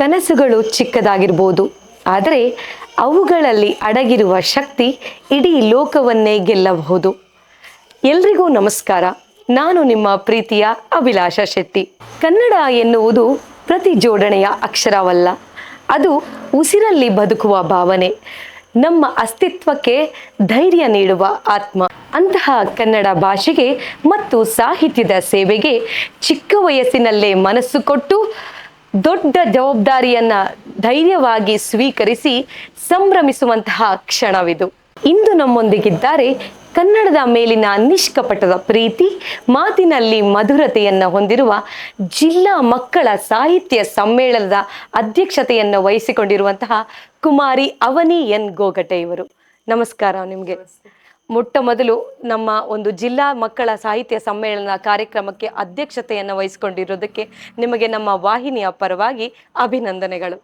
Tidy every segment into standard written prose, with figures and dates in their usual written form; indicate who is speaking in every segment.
Speaker 1: ಕನಸುಗಳು ಚಿಕ್ಕದಾಗಿರ್ಬೋದು, ಆದರೆ ಅವುಗಳಲ್ಲಿ ಅಡಗಿರುವ ಶಕ್ತಿ ಇಡೀ ಲೋಕವನ್ನೇ ಗೆಲ್ಲಬಹುದು. ಎಲ್ರಿಗೂ ನಮಸ್ಕಾರ. ನಾನು ನಿಮ್ಮ ಪ್ರೀತಿಯ ಅಭಿಲಾಷ ಶೆಟ್ಟಿ. ಕನ್ನಡ ಎನ್ನುವುದು ಪ್ರತಿ ಜೋಡಣೆಯ ಅಕ್ಷರವಲ್ಲ, ಅದು ಉಸಿರಲ್ಲಿ ಬದುಕುವ ಭಾವನೆ, ನಮ್ಮ ಅಸ್ತಿತ್ವಕ್ಕೆ ಧೈರ್ಯ ನೀಡುವ ಆತ್ಮ. ಅಂತಹ ಕನ್ನಡ ಭಾಷೆಗೆ ಮತ್ತು ಸಾಹಿತ್ಯದ ಸೇವೆಗೆ ಚಿಕ್ಕ ವಯಸ್ಸಿನಲ್ಲೇ ಮನಸ್ಸು ಕೊಟ್ಟು ದೊಡ್ಡ ಜವಾಬ್ದಾರಿಯನ್ನು ಧೈರ್ಯವಾಗಿ ಸ್ವೀಕರಿಸಿ ಸಂಭ್ರಮಿಸುವಂತಹ ಕ್ಷಣವಿದು. ಇಂದು ನಮ್ಮೊಂದಿಗಿದ್ದಾರೆ ಕನ್ನಡದ ಮೇಲಿನ ನಿಷ್ಕಪಟದ ಪ್ರೀತಿ, ಮಾತಿನಲ್ಲಿ ಮಧುರತೆಯನ್ನು ಹೊಂದಿರುವ ಜಿಲ್ಲಾ ಮಕ್ಕಳ ಸಾಹಿತ್ಯ ಸಮ್ಮೇಳನದ ಅಧ್ಯಕ್ಷತೆಯನ್ನು ವಹಿಸಿಕೊಂಡಿರುವಂತಹ ಕುಮಾರಿ ಅವನಿ ಎನ್ ಗೋಗಟೆ ಇವರು. ನಮಸ್ಕಾರ ನಿಮಗೆ. ಮೊಟ್ಟ ಮೊದಲು ನಮ್ಮ ಒಂದು ಜಿಲ್ಲಾ ಮಕ್ಕಳ ಸಾಹಿತ್ಯ ಸಮ್ಮೇಳನ ಕಾರ್ಯಕ್ರಮಕ್ಕೆ ಅಧ್ಯಕ್ಷತೆಯನ್ನು ವಹಿಸಿಕೊಂಡಿರೋದಕ್ಕೆ ನಿಮಗೆ ನಮ್ಮ ವಾಹಿನಿಯ ಪರವಾಗಿ ಅಭಿನಂದನೆಗಳು.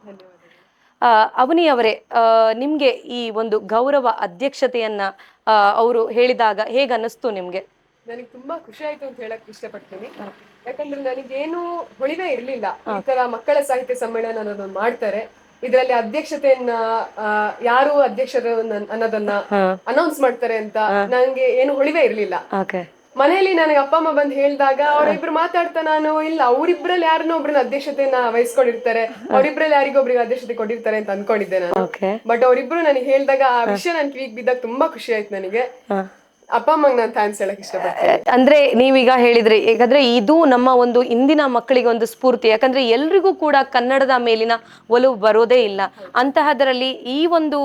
Speaker 1: ಅವನಿ ಅವರೇ, ನಿಮಗೆ ಈ ಒಂದು ಗೌರವ ಅಧ್ಯಕ್ಷತೆಯನ್ನ ಅವರು ಹೇಳಿದಾಗ ಹೇಗೆ ಅನ್ನಿಸ್ತು ನಿಮ್ಗೆ?
Speaker 2: ನನಗೆ ತುಂಬಾ ಖುಷಿ ಆಯ್ತು ಅಂತ ಹೇಳಕ್ ಇಷ್ಟಪಡ್ತೀನಿ. ಯಾಕಂದ್ರೆ ನನಗೇನು ಹೊಳಿವೇ ಇರ್ಲಿಲ್ಲ ಈ ತರ ಮಕ್ಕಳ ಸಾಹಿತ್ಯ ಸಮ್ಮೇಳನ ಅನ್ನೋದನ್ನ ಮಾಡ್ತಾರೆ, ಇದರಲ್ಲಿ ಅಧ್ಯಕ್ಷತೆಯನ್ನ ಯಾರು ಅಧ್ಯಕ್ಷರು ಅನ್ನೋದನ್ನ ಅನೌನ್ಸ್ ಮಾಡ್ತಾರೆ ಅಂತ ನಂಗೆ ಏನು ಹೊಳಿವೇ ಇರ್ಲಿಲ್ಲ. ಮನೆಯಲ್ಲಿ ನನಗೆ ಅಪ್ಪ ಅಮ್ಮ ಬಂದು ಹೇಳಿದಾಗ ಅವರಿಬ್ರು ಮಾತಾಡ್ತಾ, ನಾನು ಇಲ್ಲ ಅವರಿಬ್ರಲ್ಲಿ ಯಾರನ್ನೋ ಒಬ್ರನ್ನ ಅಧ್ಯಕ್ಷತೆಯನ್ನ ವಹಿಸ್ಕೊಂಡಿರ್ತಾರೆ, ಅವರಿಬ್ರಲ್ಲಿ ಯಾರಿಗೊಬ್ರಿಗೆ ಅಧ್ಯಕ್ಷತೆ ಕೊಟ್ಟಿರ್ತಾರೆ ಅಂತ ಅನ್ಕೊಂಡಿದ್ದೆ ನಾನು. ಬಟ್ ಅವರಿಬ್ರು ನನಗೆ ಹೇಳಿದಾಗ ಆ ವಿಷಯ ನನ್ ಕಿವಿಗೆ ಬಿದ್ದಾಗ ತುಂಬಾ ಖುಷಿ ಆಯ್ತು ನನಗೆ. ಅಪ್ಪ ಅಮ್ಮಂಗೆ ನಾನು ಥ್ಯಾಂಕ್ಸ್ ಹೇಳಕ್ ಇಷ್ಟಪಡ್ತೀನಿ.
Speaker 1: ಅಂದ್ರೆ ನೀವೀಗ ಹೇಳಿದ್ರಿ, ಯಾಕಂದ್ರೆ ಇದು ನಮ್ಮ ಒಂದು ಇಂದಿನ ಮಕ್ಕಳಿಗೆ ಒಂದು ಸ್ಫೂರ್ತಿ. ಯಾಕಂದ್ರೆ ಎಲ್ರಿಗೂ ಕೂಡ ಕನ್ನಡದ ಮೇಲಿನ ಒಲವು ಬರೋದೇ ಇಲ್ಲ. ಅಂತಹದರಲ್ಲಿ ಈ ಒಂದು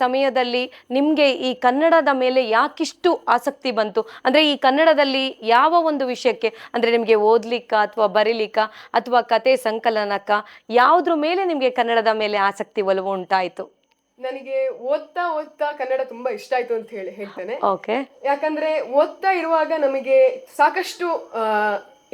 Speaker 1: ಸಮಯದಲ್ಲಿ ನಿಮ್ಗೆ ಈ ಕನ್ನಡದ ಮೇಲೆ ಯಾಕಿಷ್ಟು ಆಸಕ್ತಿ ಬಂತು? ಅಂದ್ರೆ ಈ ಕನ್ನಡದಲ್ಲಿ ಯಾವ ಒಂದು ವಿಷಯಕ್ಕೆ, ಅಂದ್ರೆ ನಿಮ್ಗೆ ಓದ್ಲಿಕ್ಕ ಅಥವಾ ಬರೀಲಿಕ್ಕ ಅಥವಾ ಕತೆ ಸಂಕಲನಕ್ಕ, ಯಾವ್ದ್ರ ಮೇಲೆ ನಿಮ್ಗೆ ಕನ್ನಡದ ಮೇಲೆ ಆಸಕ್ತಿ ಒಲವು ಉಂಟಾಯ್ತು?
Speaker 2: ನನಗೆ ಓದ್ತಾ ಓದ್ತಾ ಕನ್ನಡ ತುಂಬಾ ಇಷ್ಟ ಆಯ್ತು ಅಂತ ಹೇಳ್ತೇನೆ. ಯಾಕಂದ್ರೆ ಓದ್ತಾ ಇರುವಾಗ ನಮಗೆ ಸಾಕಷ್ಟು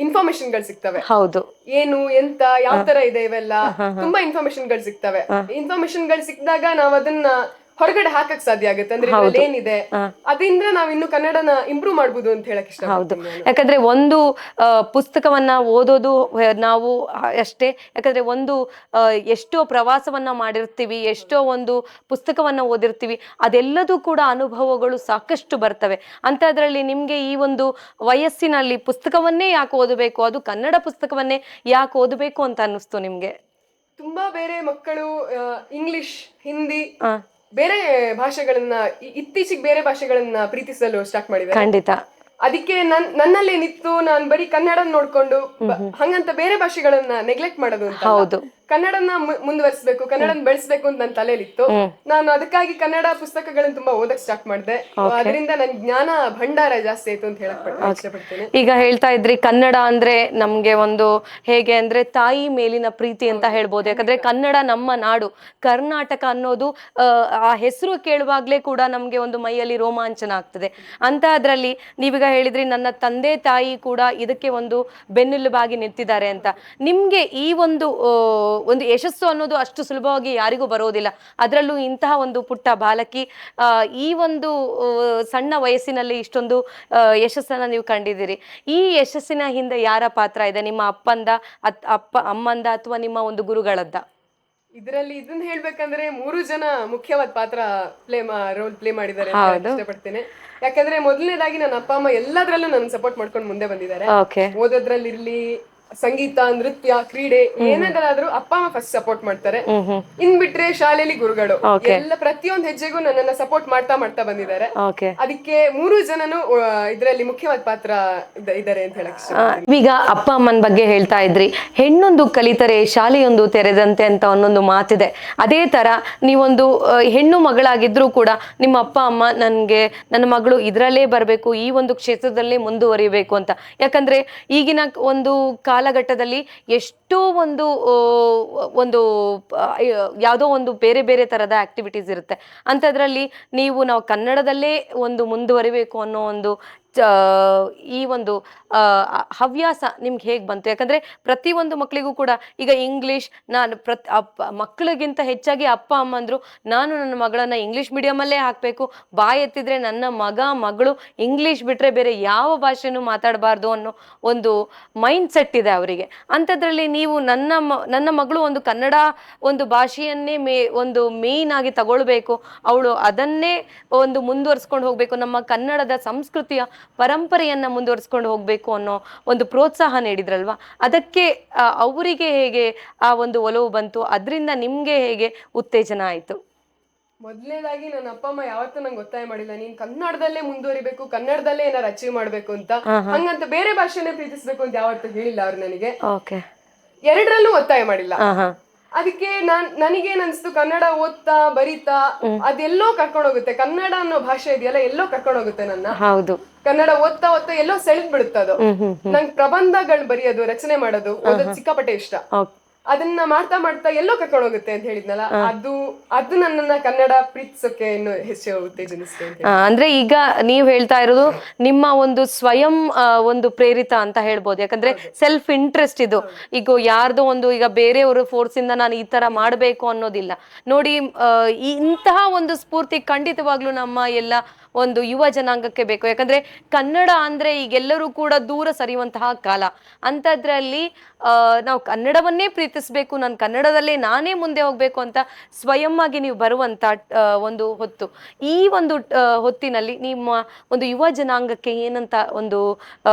Speaker 2: ಇನ್ಫಾರ್ಮೇಶನ್ ಗಳು ಸಿಗ್ತವೆ.
Speaker 1: ಹೌದು,
Speaker 2: ಏನು ಎಂತ ಯಾವ ತರ ಇದೆ ಇವೆಲ್ಲ ತುಂಬಾ ಇನ್ಫಾರ್ಮೇಶನ್ ಗಳು ಸಿಗ್ತವೆ. ಇನ್ಫಾರ್ಮೇಶನ್ ಗಳು ಸಿಕ್ಕಿದಾಗ ನಾವ್ ಅದನ್ನ ಹೊರಗಡೆ ಹಾಕಕ್ ಸಾಧ್ಯ ಆಗುತ್ತೆ. ಅಂದ್ರೆ ಏನಿದೆ ಅದರಿಂದ ನಾವ್ ಇನ್ನು ಕನ್ನಡನ ಇಂಪ್ರೂವ್ ಮಾಡ್ಬೋದು ಅಂತ ಹೇಳಕ್ ಇಷ್ಟ.
Speaker 1: ಹೌದು, ಯಾಕಂದ್ರೆ ಒಂದು ಪುಸ್ತಕವನ್ನ ಓದೋದು ನಾವು ಅಷ್ಟೇ. ಯಾಕಂದ್ರೆ ಒಂದು ಎಷ್ಟೋ ಪ್ರವಾಸವನ್ನ ಮಾಡಿರ್ತೀವಿ, ಎಷ್ಟೋ ಒಂದು ಪುಸ್ತಕವನ್ನ ಓದಿರ್ತೀವಿ, ಅದೆಲ್ಲದೂ ಕೂಡ ಅನುಭವಗಳು ಸಾಕಷ್ಟು ಬರ್ತವೆ. ಅಂತದ್ರಲ್ಲಿ ನಿಮ್ಗೆ ಈ ಒಂದು ವಯಸ್ಸಿನಲ್ಲಿ ಪುಸ್ತಕವನ್ನೇ ಯಾಕೆ ಓದಬೇಕು, ಅದು ಕನ್ನಡ ಪುಸ್ತಕವನ್ನೇ ಯಾಕೆ ಓದಬೇಕು ಅಂತ ಅನ್ನಿಸ್ತು ನಿಮ್ಗೆ?
Speaker 2: ತುಂಬಾ ಬೇರೆ ಮಕ್ಕಳು ಇಂಗ್ಲಿಷ್, ಹಿಂದಿ, ಬೇರೆ ಭಾಷೆಗಳನ್ನ ಇತ್ತೀಚೆಗೆ ಬೇರೆ ಭಾಷೆಗಳನ್ನ ಪ್ರೀತಿಸಲು ಸ್ಟಾರ್ಟ್ ಮಾಡಿದ್ದಾರೆ.
Speaker 1: ಖಂಡಿತ.
Speaker 2: ಅದಕ್ಕೆ ನನ್ನಲ್ಲಿ ನಿಂತು ನಾನು ಬರೀ ಕನ್ನಡ ನೋಡ್ಕೊಂಡು ಹಂಗಂತ ಬೇರೆ ಭಾಷೆಗಳನ್ನ ನೆಗ್ಲೆಕ್ಟ್ ಮಾಡೋದು ಅಂತ.
Speaker 1: ಹೌದು,
Speaker 2: ಕನ್ನಡನ ಮುಂದುವರಿಸಬೇಕು, ಕನ್ನಡನ ಬೆಳೆಸಬೇಕು ಅಂತ ನನ್ನ ತಲೆಯಲ್ಲಿತ್ತು. ನಾನು ಅದಕ್ಕಾಗಿ ಕನ್ನಡ ಪುಸ್ತಕಗಳನ್ನ ತುಂಬಾ ಓದಕ್ ಸ್ಟಾರ್ಟ್ ಮಾಡಿದೆ. ಅದರಿಂದ ನನ್ ಜ್ಞಾನ ಭಂಡಾರ ಜಾಸ್ತಿ ಆಯ್ತು ಅಂತ ಹೇಳಕ್ ಇಷ್ಟಪಡ್ತೇನೆ.
Speaker 1: ಈಗ ಹೇಳ್ತಾ ಇದ್ರಿ ಕನ್ನಡ ಅಂದ್ರೆ ನಮ್ಗೆ ಒಂದು ಹೇಗೆ ಅಂದ್ರೆ ತಾಯಿ ಮೇಲಿನ ಪ್ರೀತಿ ಅಂತ ಹೇಳ್ಬೋದು. ಯಾಕಂದ್ರೆ ಕನ್ನಡ ನಮ್ಮ ನಾಡು, ಕರ್ನಾಟಕ ಅನ್ನೋದು ಆ ಹೆಸರು ಕೇಳುವಾಗ್ಲೇ ಕೂಡ ನಮ್ಗೆ ಒಂದು ಮೈಯಲ್ಲಿ ರೋಮಾಂಚನ ಆಗ್ತದೆ. ಅಂತ ಅದ್ರಲ್ಲಿ ನೀವೀಗ ಹೇಳಿದ್ರಿ ನನ್ನ ತಂದೆ ತಾಯಿ ಕೂಡ ಇದಕ್ಕೆ ಒಂದು ಬೆನ್ನೆಲುಬಾಗಿ ನಿಂತಿದ್ದಾರೆ ಅಂತ. ನಿಮ್ಗೆ ಈ ಒಂದು ಯಶಸ್ಸು ಅನ್ನೋದು ಅಷ್ಟು ಸುಲಭವಾಗಿ ಯಾರಿಗೂ ಬರೋದಿಲ್ಲ. ಅದರಲ್ಲೂ ಇಂತಹ ಒಂದು ಪುಟ್ಟ ಬಾಲಕಿ ಈ ಒಂದು ಸಣ್ಣ ವಯಸ್ಸಿನಲ್ಲಿ ಇಷ್ಟೊಂದು ಯಶಸ್ಸನ್ನ ನೀವು ಕಂಡಿದ್ದೀರಿ. ಈ ಯಶಸ್ಸಿನ ಹಿಂದೆ ಯಾರ ಪಾತ್ರ ಇದೆ? ನಿಮ್ಮ ಅಮ್ಮಂದ ಅಥವಾ ನಿಮ್ಮ ಒಂದು ಗುರುಗಳದ್ದ?
Speaker 2: ಇದರಲ್ಲಿ ಇದನ್ನ ಹೇಳ್ಬೇಕಂದ್ರೆ 3 ಜನ ಮುಖ್ಯವಾದ ಪಾತ್ರ ರೋಲ್ ಪ್ಲೇ ಮಾಡಿದ್ದಾರೆ ಅಂತ ಇಷ್ಟಪಡ್ತೇನೆ. ಯಾಕಂದ್ರೆ ಮೊದಲನೇದಾಗಿ ನನ್ನ ಅಪ್ಪ ಅಮ್ಮ ಎಲ್ಲದ್ರಲ್ಲೂ ನನ್ನ ಸಪೋರ್ಟ್ ಮಾಡ್ಕೊಂಡು ಮುಂದೆ ಬಂದಿದ್ದಾರೆ. ಓದೋದ್ರಲ್ಲಿರ್ಲಿ, ಸಂಗೀತ, ನೃತ್ಯ, ಕ್ರೀಡೆ, ಏನಾದ್ರೂ ಅಪ್ಪ ಅಮ್ಮ ಫಸ್ಟ್ ಸಪೋರ್ಟ್ ಮಾಡ್ತಾರೆ. ಇನ್ ಬಿಟ್ರೆ ಶಾಲೆಯಲ್ಲಿ ಗುರುಗಳು ಎಲ್ಲ ಪ್ರತಿಯೊಂದು ಹೆಜ್ಜೆಗೂ ನನ್ನನ್ನ ಸಪೋರ್ಟ್ ಮಾಡ್ತಾ ಬಂದಿದ್ದಾರೆ. ಅದಕ್ಕೆ 3 ಜನನು ಇದರಲ್ಲಿ ಮುಖ್ಯವಾದ ಪಾತ್ರ ಇದ್ದಾರೆ ಅಂತ ಹೇಳಕ್ ಇಷ್ಟ.
Speaker 1: ಈಗ ಅಪ್ಪ ಅಮ್ಮನ ಬಗ್ಗೆ ಹೇಳ್ತಾ ಇದ್ರಿ, ಹೆಣ್ಣೊಂದು ಕಲಿತರೆ ಶಾಲೆಯೊಂದು ತೆರೆದಂತೆ ಅಂತ ಒಂದೊಂದು ಮಾತಿದೆ. ಅದೇ ತರ ನೀವೊಂದು ಹೆಣ್ಣು ಮಗಳಾಗಿದ್ರು ಕೂಡ ನಿಮ್ಮ ಅಪ್ಪ ಅಮ್ಮ ನನ್ನ ಮಗಳು ಇದರಲ್ಲೇ ಬರಬೇಕು, ಈ ಒಂದು ಕ್ಷೇತ್ರದಲ್ಲೇ ಮುಂದುವರಿಬೇಕು ಅಂತ. ಯಾಕಂದ್ರೆ ಈಗಿನ ಒಂದು ಕಾಲಘಟ್ಟದಲ್ಲಿ ಎಷ್ಟೋ ಒಂದು ಯಾವುದೋ ಒಂದು ಬೇರೆ ಬೇರೆ ತರದ ಆಕ್ಟಿವಿಟೀಸ್ ಇರುತ್ತೆ. ಅಂಥದ್ರಲ್ಲಿ ನಾವು ಕನ್ನಡದಲ್ಲೇ ಒಂದು ಮುಂದುವರಿಬೇಕು ಅನ್ನೋ ಒಂದು ಈ ಒಂದು ಹವ್ಯಾಸ ನಿಮ್ಗೆ ಹೇಗೆ ಬಂತು? ಯಾಕಂದ್ರೆ ಪ್ರತಿಯೊಂದು ಮಕ್ಕಳಿಗೂ ಕೂಡ ಈಗ ಇಂಗ್ಲಿಷ್, ನಾನು ಮಕ್ಕಳಿಗಿಂತ ಹೆಚ್ಚಾಗಿ ಅಪ್ಪ ಅಮ್ಮಂದ್ರು ನಾನು ನನ್ನ ಮಗಳನ್ನ ಇಂಗ್ಲಿಷ್ ಮೀಡಿಯಮಲ್ಲೇ ಹಾಕಬೇಕು, ಬಾಯ್ ಎತ್ತಿದ್ರೆ ನನ್ನ ಮಗಳು ಇಂಗ್ಲಿಷ್ ಬಿಟ್ರೆ ಬೇರೆ ಯಾವ ಭಾಷೆನೂ ಮಾತಾಡಬಾರ್ದು ಅನ್ನೋ ಒಂದು ಮೈಂಡ್ ಸೆಟ್ ಇದೆ ಅವರಿಗೆ. ಅಂಥದ್ರಲ್ಲಿ ನೀವು ನನ್ನ ಮಗಳು ಒಂದು ಕನ್ನಡ ಒಂದು ಭಾಷೆಯನ್ನೇ ಒಂದು ಮೇಯ್ನ್ ಆಗಿ ತಗೊಳ್ಬೇಕು, ಅವಳು ಅದನ್ನೇ ಒಂದು ಮುಂದುವರ್ಸ್ಕೊಂಡು ಹೋಗ್ಬೇಕು, ನಮ್ಮ ಕನ್ನಡದ ಸಂಸ್ಕೃತಿಯ ಪರಂಪರೆಯನ್ನ ಮುಂದುವರ್ಸ್ಕೊಂಡು ಹೋಗ್ಬೇಕು ಅನ್ನೋ ಒಂದು ಪ್ರೋತ್ಸಾಹ ನೀಡಿದ್ರಲ್ವಾ, ಅದಕ್ಕೆ ಅವರಿಗೆ ಹೇಗೆ ಆ ಒಂದು ಒಲವು ಬಂತು, ಅದರಿಂದ ನಿಮ್ಗೆ ಹೇಗೆ ಉತ್ತೇಜನ ಆಯ್ತು?
Speaker 2: ಮೊದಲನೇದಾಗಿ ನನ್ನ ಅಪ್ಪ ಅಮ್ಮ ಯಾವತ್ತೂ ನಂಗೆ ಒತ್ತಾಯ ಮಾಡಿಲ್ಲ ನೀನ್ ಕನ್ನಡದಲ್ಲೇ ಮುಂದುವರಿಬೇಕು, ಕನ್ನಡದಲ್ಲೇ ಏನಾರು ಅಚೀವ್ ಮಾಡ್ಬೇಕು ಅಂತ. ಹಂಗಂತ ಬೇರೆ ಭಾಷೆನೇ ಪ್ರೀತಿಸ್ಬೇಕು ಅಂತ ಯಾವತ್ತೂ ಹೇಳಿಲ್ಲ ಅವ್ರು ನನಗೆ. ಎರಡರಲ್ಲೂ ಒತ್ತಾಯ ಮಾಡಿಲ್ಲ. ಅದಕ್ಕೆ ನನಗೇನ್ ಅನ್ಸ್ತು, ಕನ್ನಡ ಓದ್ತಾ ಬರೀತಾ ಅದೆಲ್ಲೋ ಕರ್ಕೊಂಡು ಹೋಗುತ್ತೆ, ಕನ್ನಡ ಅನ್ನೋ ಭಾಷೆ ಇದೆಯಲ್ಲ ಎಲ್ಲೋ ಕರ್ಕೊಂಡು ಹೋಗುತ್ತೆ ನನ್ನ.
Speaker 1: ಹೌದು,
Speaker 2: ಕನ್ನಡ ಓದ್ತಾ ಓದ್ತಾ ಎಲ್ಲೋ ಸೆಳೆದ್ ಬಿಡುತ್ತದು. ನಂಗೆ ಪ್ರಬಂಧಗಳು ಬರೆಯೋದು, ರಚನೆ ಮಾಡೋದು, ಓದೋದು ಸಿಕ್ಕಾಪಟ್ಟೆ ಇಷ್ಟ. ಅದನ್ನ ಮಾಡ್ತಾ ಮಾಡ್ತಾ ಎಲ್ಲೋ ಕರ್ಕೊಂಡು ಹೋಗುತ್ತೆ ಅಂತ ಹೇಳಿದ್ನಲ್ಲ, ಅದು ನನ್ನನ್ನ ಕನ್ನಡ ಪ್ರೀತಿಸೋಕೆ ಇನ್ನು ಹೆಚ್ಚು ಉತ್ತೇಜನಿಸ್ತು.
Speaker 1: ಅಂದ್ರೆ ಈಗ ನೀವ್ ಹೇಳ್ತಾ ಇರೋದು ನಿಮ್ಮ ಒಂದು ಸ್ವಯಂ ಒಂದು ಪ್ರೇರಿತ ಅಂತ ಹೇಳ್ಬೋದು. ಯಾಕಂದ್ರೆ ಸೆಲ್ಫ್ ಇಂಟ್ರೆಸ್ಟ್ ಇದು. ಈಗ ಯಾರ್ದೋ ಒಂದು ಈಗ ಬೇರೆಯವರು ಫೋರ್ಸ್ ಇಂದ ನಾನು ಈ ತರ ಮಾಡ್ಬೇಕು ಅನ್ನೋದಿಲ್ಲ ನೋಡಿ. ಇಂತಹ ಒಂದು ಸ್ಫೂರ್ತಿ ಖಂಡಿತವಾಗ್ಲೂ ನಮ್ಮ ಎಲ್ಲ ಒಂದು ಯುವ ಜನಾಂಗಕ್ಕೆ ಬೇಕು. ಯಾಕಂದ್ರೆ ಕನ್ನಡ ಅಂದ್ರೆ ಈಗೆಲ್ಲರೂ ಕೂಡ ದೂರ ಸರಿಯುವಂತಹ ಕಾಲ. ಅಂಥದ್ರಲ್ಲಿ ನಾವು ಕನ್ನಡವನ್ನೇ ಪ್ರೀತಿಸ್ಬೇಕು, ನಾನು ಕನ್ನಡದಲ್ಲೇ ನಾನೇ ಮುಂದೆ ಹೋಗ್ಬೇಕು ಅಂತ ಸ್ವಯಂ ಆಗಿ ನೀವು ಬರುವಂತ ಒಂದು ಹೊತ್ತು, ಈ ಒಂದು ಹೊತ್ತಿನಲ್ಲಿ ನಿಮ್ಮ ಒಂದು ಯುವ ಜನಾಂಗಕ್ಕೆ ಏನಂತ ಒಂದು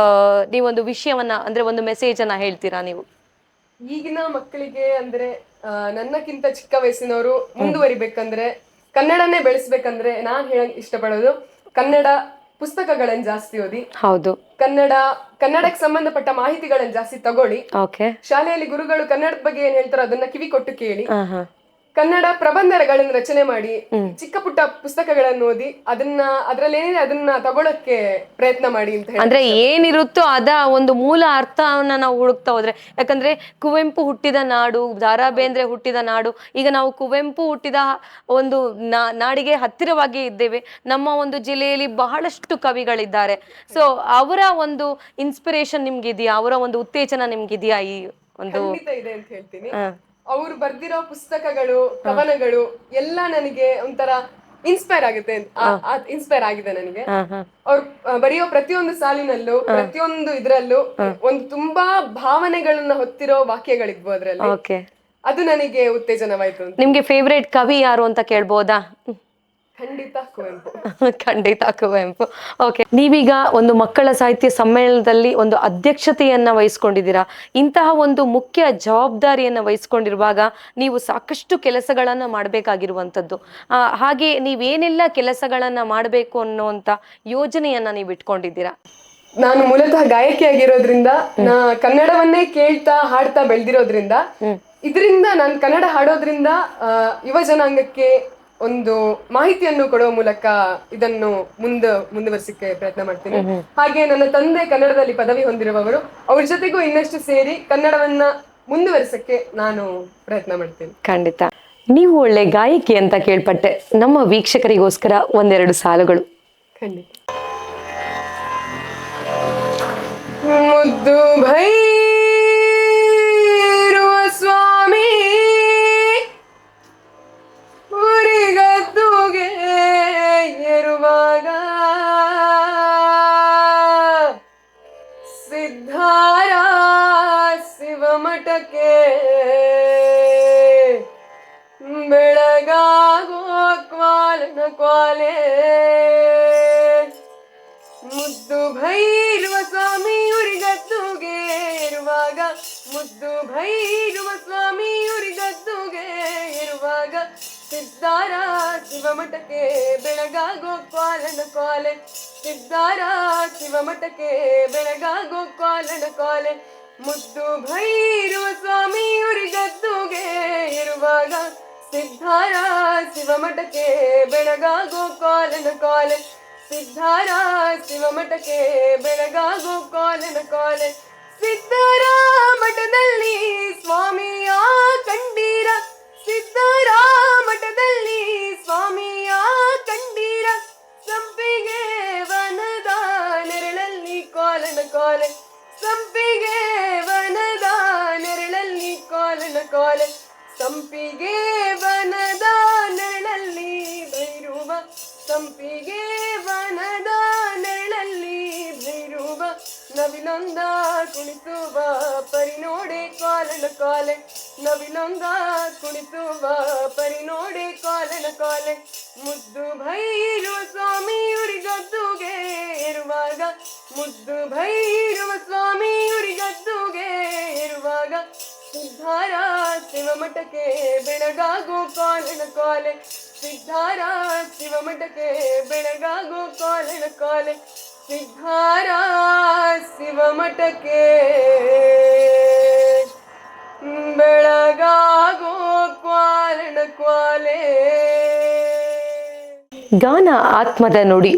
Speaker 1: ನೀವೊಂದು ವಿಷಯವನ್ನ ಅಂದ್ರೆ ಒಂದು ಮೆಸೇಜ್ ಅನ್ನ ಹೇಳ್ತೀರಾ ನೀವು?
Speaker 2: ಈಗಿನ ಮಕ್ಕಳಿಗೆ ಅಂದ್ರೆ ನನ್ನಕ್ಕಿಂತ ಚಿಕ್ಕ ವಯಸ್ಸಿನವರು ಮುಂದುವರಿಬೇಕಂದ್ರೆ, ಕನ್ನಡನೇ ಬೆಳೆಸ್ಬೇಕಂದ್ರೆ ನಾನ್ ಹೇಳಕ್ ಇಷ್ಟಪಡೋದು, ಕನ್ನಡ ಪುಸ್ತಕಗಳನ್ನ ಜಾಸ್ತಿ ಓದಿ.
Speaker 1: ಹೌದು,
Speaker 2: ಕನ್ನಡಕ್ಕೆ ಸಂಬಂಧಪಟ್ಟ ಮಾಹಿತಿಗಳನ್ನ ಜಾಸ್ತಿ ತಗೊಳ್ಳಿ. ಶಾಲೆಯಲ್ಲಿ ಗುರುಗಳು ಕನ್ನಡದ ಬಗ್ಗೆ ಏನ್ ಹೇಳ್ತಾರೋ ಅದನ್ನ ಕಿವಿ ಕೊಟ್ಟು ಕೇಳಿ. ಕನ್ನಡ ಪ್ರಬಂಧಗಳನ್ನು ರಚನೆ ಮಾಡಿ, ಚಿಕ್ಕ ಪುಟ್ಟ ಪುಸ್ತಕಗಳನ್ನು ಓದಿ, ಅದ್ರಲ್ಲಿ ಏನಿದೆ ಅದನ್ನ ತಗೊಳಕ್ಕೆ ಪ್ರಯತ್ನ ಮಾಡಿ ಅಂತ ಹೇಳಿ.
Speaker 1: ಅಂದ್ರೆ ಏನಿರುತ್ತೋ ಅದ ಒಂದು ಮೂಲ ಅರ್ಥವನ್ನ ನಾವು ಹುಡುಕ್ತಾ ಹೋದ್ರೆ, ಯಾಕಂದ್ರೆ ಕುವೆಂಪು ಹುಟ್ಟಿದ ನಾಡು, ದಾರಾ ಬೇಂದ್ರೆ ಹುಟ್ಟಿದ ನಾಡು, ಈಗ ನಾವು ಕುವೆಂಪು ಹುಟ್ಟಿದ ಒಂದು ನಾಡಿಗೆ ಹತ್ತಿರವಾಗಿ ಇದ್ದೇವೆ. ನಮ್ಮ ಒಂದು ಜಿಲ್ಲೆಯಲ್ಲಿ ಬಹಳಷ್ಟು ಕವಿಗಳಿದ್ದಾರೆ. ಸೊ ಅವರ ಒಂದು ಇನ್ಸ್ಪಿರೇಷನ್ ನಿಮ್ಗಿದೆಯಾ? ಅವರ ಒಂದು ಉತ್ತೇಜನ ನಿಮ್ಗಿದೆಯಾ? ಈ ಒಂದು
Speaker 2: ಇದೆ ಅಂತ ಹೇಳ್ತೀನಿ. ಅವ್ರು ಬರ್ದಿರೋ ಪುಸ್ತಕಗಳು, ಕವನಗಳು ಎಲ್ಲ ನನಗೆ ಒಂಥರ ಇನ್ಸ್ಪೈರ್ ಆಗಿದೆ ನನಗೆ. ಅವ್ರು ಬರೆಯೋ ಪ್ರತಿಯೊಂದು ಸಾಲಿನಲ್ಲೂ, ಪ್ರತಿಯೊಂದು ಇದ್ರಲ್ಲೂ ಒಂದು ತುಂಬಾ ಭಾವನೆಗಳನ್ನ ಹೊತ್ತಿರೋ ವಾಕ್ಯಗಳಿದ್ವು ಅದ್ರಲ್ಲಿ. ಅದು ನನಗೆ ಉತ್ತೇಜನವಾಯ್ತು.
Speaker 1: ನಿಮ್ಗೆ ಫೇವ್ರೇಟ್ ಕವಿ ಯಾರು ಅಂತ ಕೇಳ್ಬೋದಾ?
Speaker 2: ಖಂಡಿತ
Speaker 1: ಕುವೆಂಪು. ಓಕೆ, ನೀವೀಗ ಒಂದು ಮಕ್ಕಳ ಸಾಹಿತ್ಯ ಸಮ್ಮೇಳನದಲ್ಲಿ ಒಂದು ಅಧ್ಯಕ್ಷತೆಯನ್ನ ವಹಿಸ್ಕೊಂಡಿದ್ದೀರಾ. ಇಂತಹ ಒಂದು ಮುಖ್ಯ ಜವಾಬ್ದಾರಿಯನ್ನ ವಹಿಸ್ಕೊಂಡಿರುವಾಗ ನೀವು ಸಾಕಷ್ಟು ಕೆಲಸಗಳನ್ನ ಮಾಡಬೇಕಾಗಿರುವಂಥದ್ದು. ಹಾಗೆ ನೀವೇನೆಲ್ಲ ಕೆಲಸಗಳನ್ನ ಮಾಡಬೇಕು ಅನ್ನುವಂತ ಯೋಜನೆಯನ್ನ ನೀವು ಇಟ್ಕೊಂಡಿದ್ದೀರಾ?
Speaker 2: ನಾನು ಮೂಲತಃ ಗಾಯಕಿಯಾಗಿರೋದ್ರಿಂದ, ಕನ್ನಡವನ್ನೇ ಕೇಳ್ತಾ ಹಾಡ್ತಾ ಬೆಳೆದಿರೋದ್ರಿಂದ, ಇದರಿಂದ ನಾನು ಕನ್ನಡ ಹಾಡೋದ್ರಿಂದ ಯುವ ಜನಾಂಗಕ್ಕೆ ಒಂದು ಮಾಹಿತಿಯನ್ನು ಕೊಡುವ ಮೂಲಕ ಇದನ್ನು ಮುಂದುವರಿಸಕ್ಕೆ ಪ್ರಯತ್ನ ಮಾಡ್ತೀನಿ. ಹಾಗೆ ನನ್ನ ತಂದೆ ಕನ್ನಡದಲ್ಲಿ ಪದವಿ ಹೊಂದಿರುವವರು, ಅವ್ರ ಜೊತೆಗೂ ಇನ್ನಷ್ಟು ಸೇರಿ ಕನ್ನಡವನ್ನ ಮುಂದುವರಿಸಕ್ಕೆ ನಾನು ಪ್ರಯತ್ನ ಮಾಡ್ತೀನಿ.
Speaker 1: ಖಂಡಿತ. ನೀವು ಒಳ್ಳೆ ಗಾಯಕಿ ಅಂತ ಕೇಳ್ಪಟ್ಟೆ, ನಮ್ಮ ವೀಕ್ಷಕರಿಗೋಸ್ಕರ ಒಂದೆರಡು ಸಾಲುಗಳು.
Speaker 2: ಖಂಡಿತ. ಮುದ್ದು ಭೈರುವ ಸ್ವಾಮಿ ಊರಿಗದ್ದುಗೆ ಏರುವಾಗ, ಸಿದ್ಧಾರ ಶಿವಮಠಕ್ಕೆ ಬೆಳಗಾಗೋ ಕ್ವಾಲನ ಕ್ವಾಲೆ. ಮುದ್ದು ಭೈರವ ಸ್ವಾಮಿ ಊರಿಗದ್ದುಗೆ ಇರುವಾಗ, ಮುದ್ದು ಭೈರವ ಸ್ವಾಮಿ ಊರಿಗದ್ದುಗೆ ಇರುವಾಗ, ಸಿದ್ಧಾರ ಶಿವಮಠಕ್ಕೆ ಬೆಳಗಾಗೋ ಕ್ವಾಲನ ಕ್ವಾಲೆ. ಸಿದ್ಧಾರ ಶಿವಮಠಕ್ಕೆ ಬೆಳಗಾಗೋ ಕ್ವಾಲನ ಕ್ವಾಲೆ. ಮುದ್ದು ಭೈರವ ಸ್ವಾಮಿ ಊರಿಗದ್ದುಗೆ ಇರುವಾಗ, ಸಿದ್ಧಾರ ಶಿವಮಠಕ್ಕೆ ಬೆಳಗಾಗೋ ಕ್ವಾಲನ ಕ್ವಾಲೆ. ಸಿದ್ಧಾರ ಶಿವಮಠಕ್ಕೆ ಬೆಳಗಾಗೋ ಕ್ವಾಲನ ಕ್ವಾಲೆ. ಸಿದ್ಧಾರ ಮಠದಲ್ಲಿ ಸ್ವಾಮಿಯ ಕಂಡೀರ, ಸಿದ್ಧಾರ ಮಠದಲ್ಲಿ ಸ್ವಾಮಿಯ ಕಂಡೀರ, ಸಂಪಿಗೆ ವನದ ನೆರಳ ಸಂಪಿಗೆ ವನದ ನೆರಳಲ್ಲಿ ಭೈರುವ ಸಂಪಿಗೆ ವನದ ನೆರಳಲ್ಲಿ ಭೈರುವ ನವಿಲೊಂದ ಕುಣಿಸುವ ಪರಿ ನೋಡೆ ಕಾಲನ ಕಾಲೆ ನವಿಲೊಂದ ಕುಣಿಸುವ ಪರಿ ನೋಡೆ ಕಾಲನ ಕಾಲೆ ಮುದ್ದು ಭೈರುವ ಸ್ವಾಮಿಯುರಿಗದ್ದುಗೆ ಇರುವಾಗ ಮುದ್ದು ಭೈರುವ ಸ್ವಾಮಿಯುರಿಗದ್ದುಗೆ ಇರುವಾಗ ಸಿದ್ಧಾರ ಶಿವಮಠಕ್ಕೆ ಬೆಳಗಾಗೋ ಕಾಲನ ಕಾಲೆ ಸಿದ್ಧಾರ ಶಿವಮಠಕ್ಕೆ ಬೆಳಗಾಗೋ ಕಾಲನ ಕಾಲೆ ಸಿದ್ಧಾರ ಶಿವಮಠಕ್ಕೆ ಬೆಳಗಾಗೋ ಕ್ವಾಲನ ಕ್ವಾಲೆ.
Speaker 1: ಗಾನ ಆತ್ಮದ ನುಡಿ,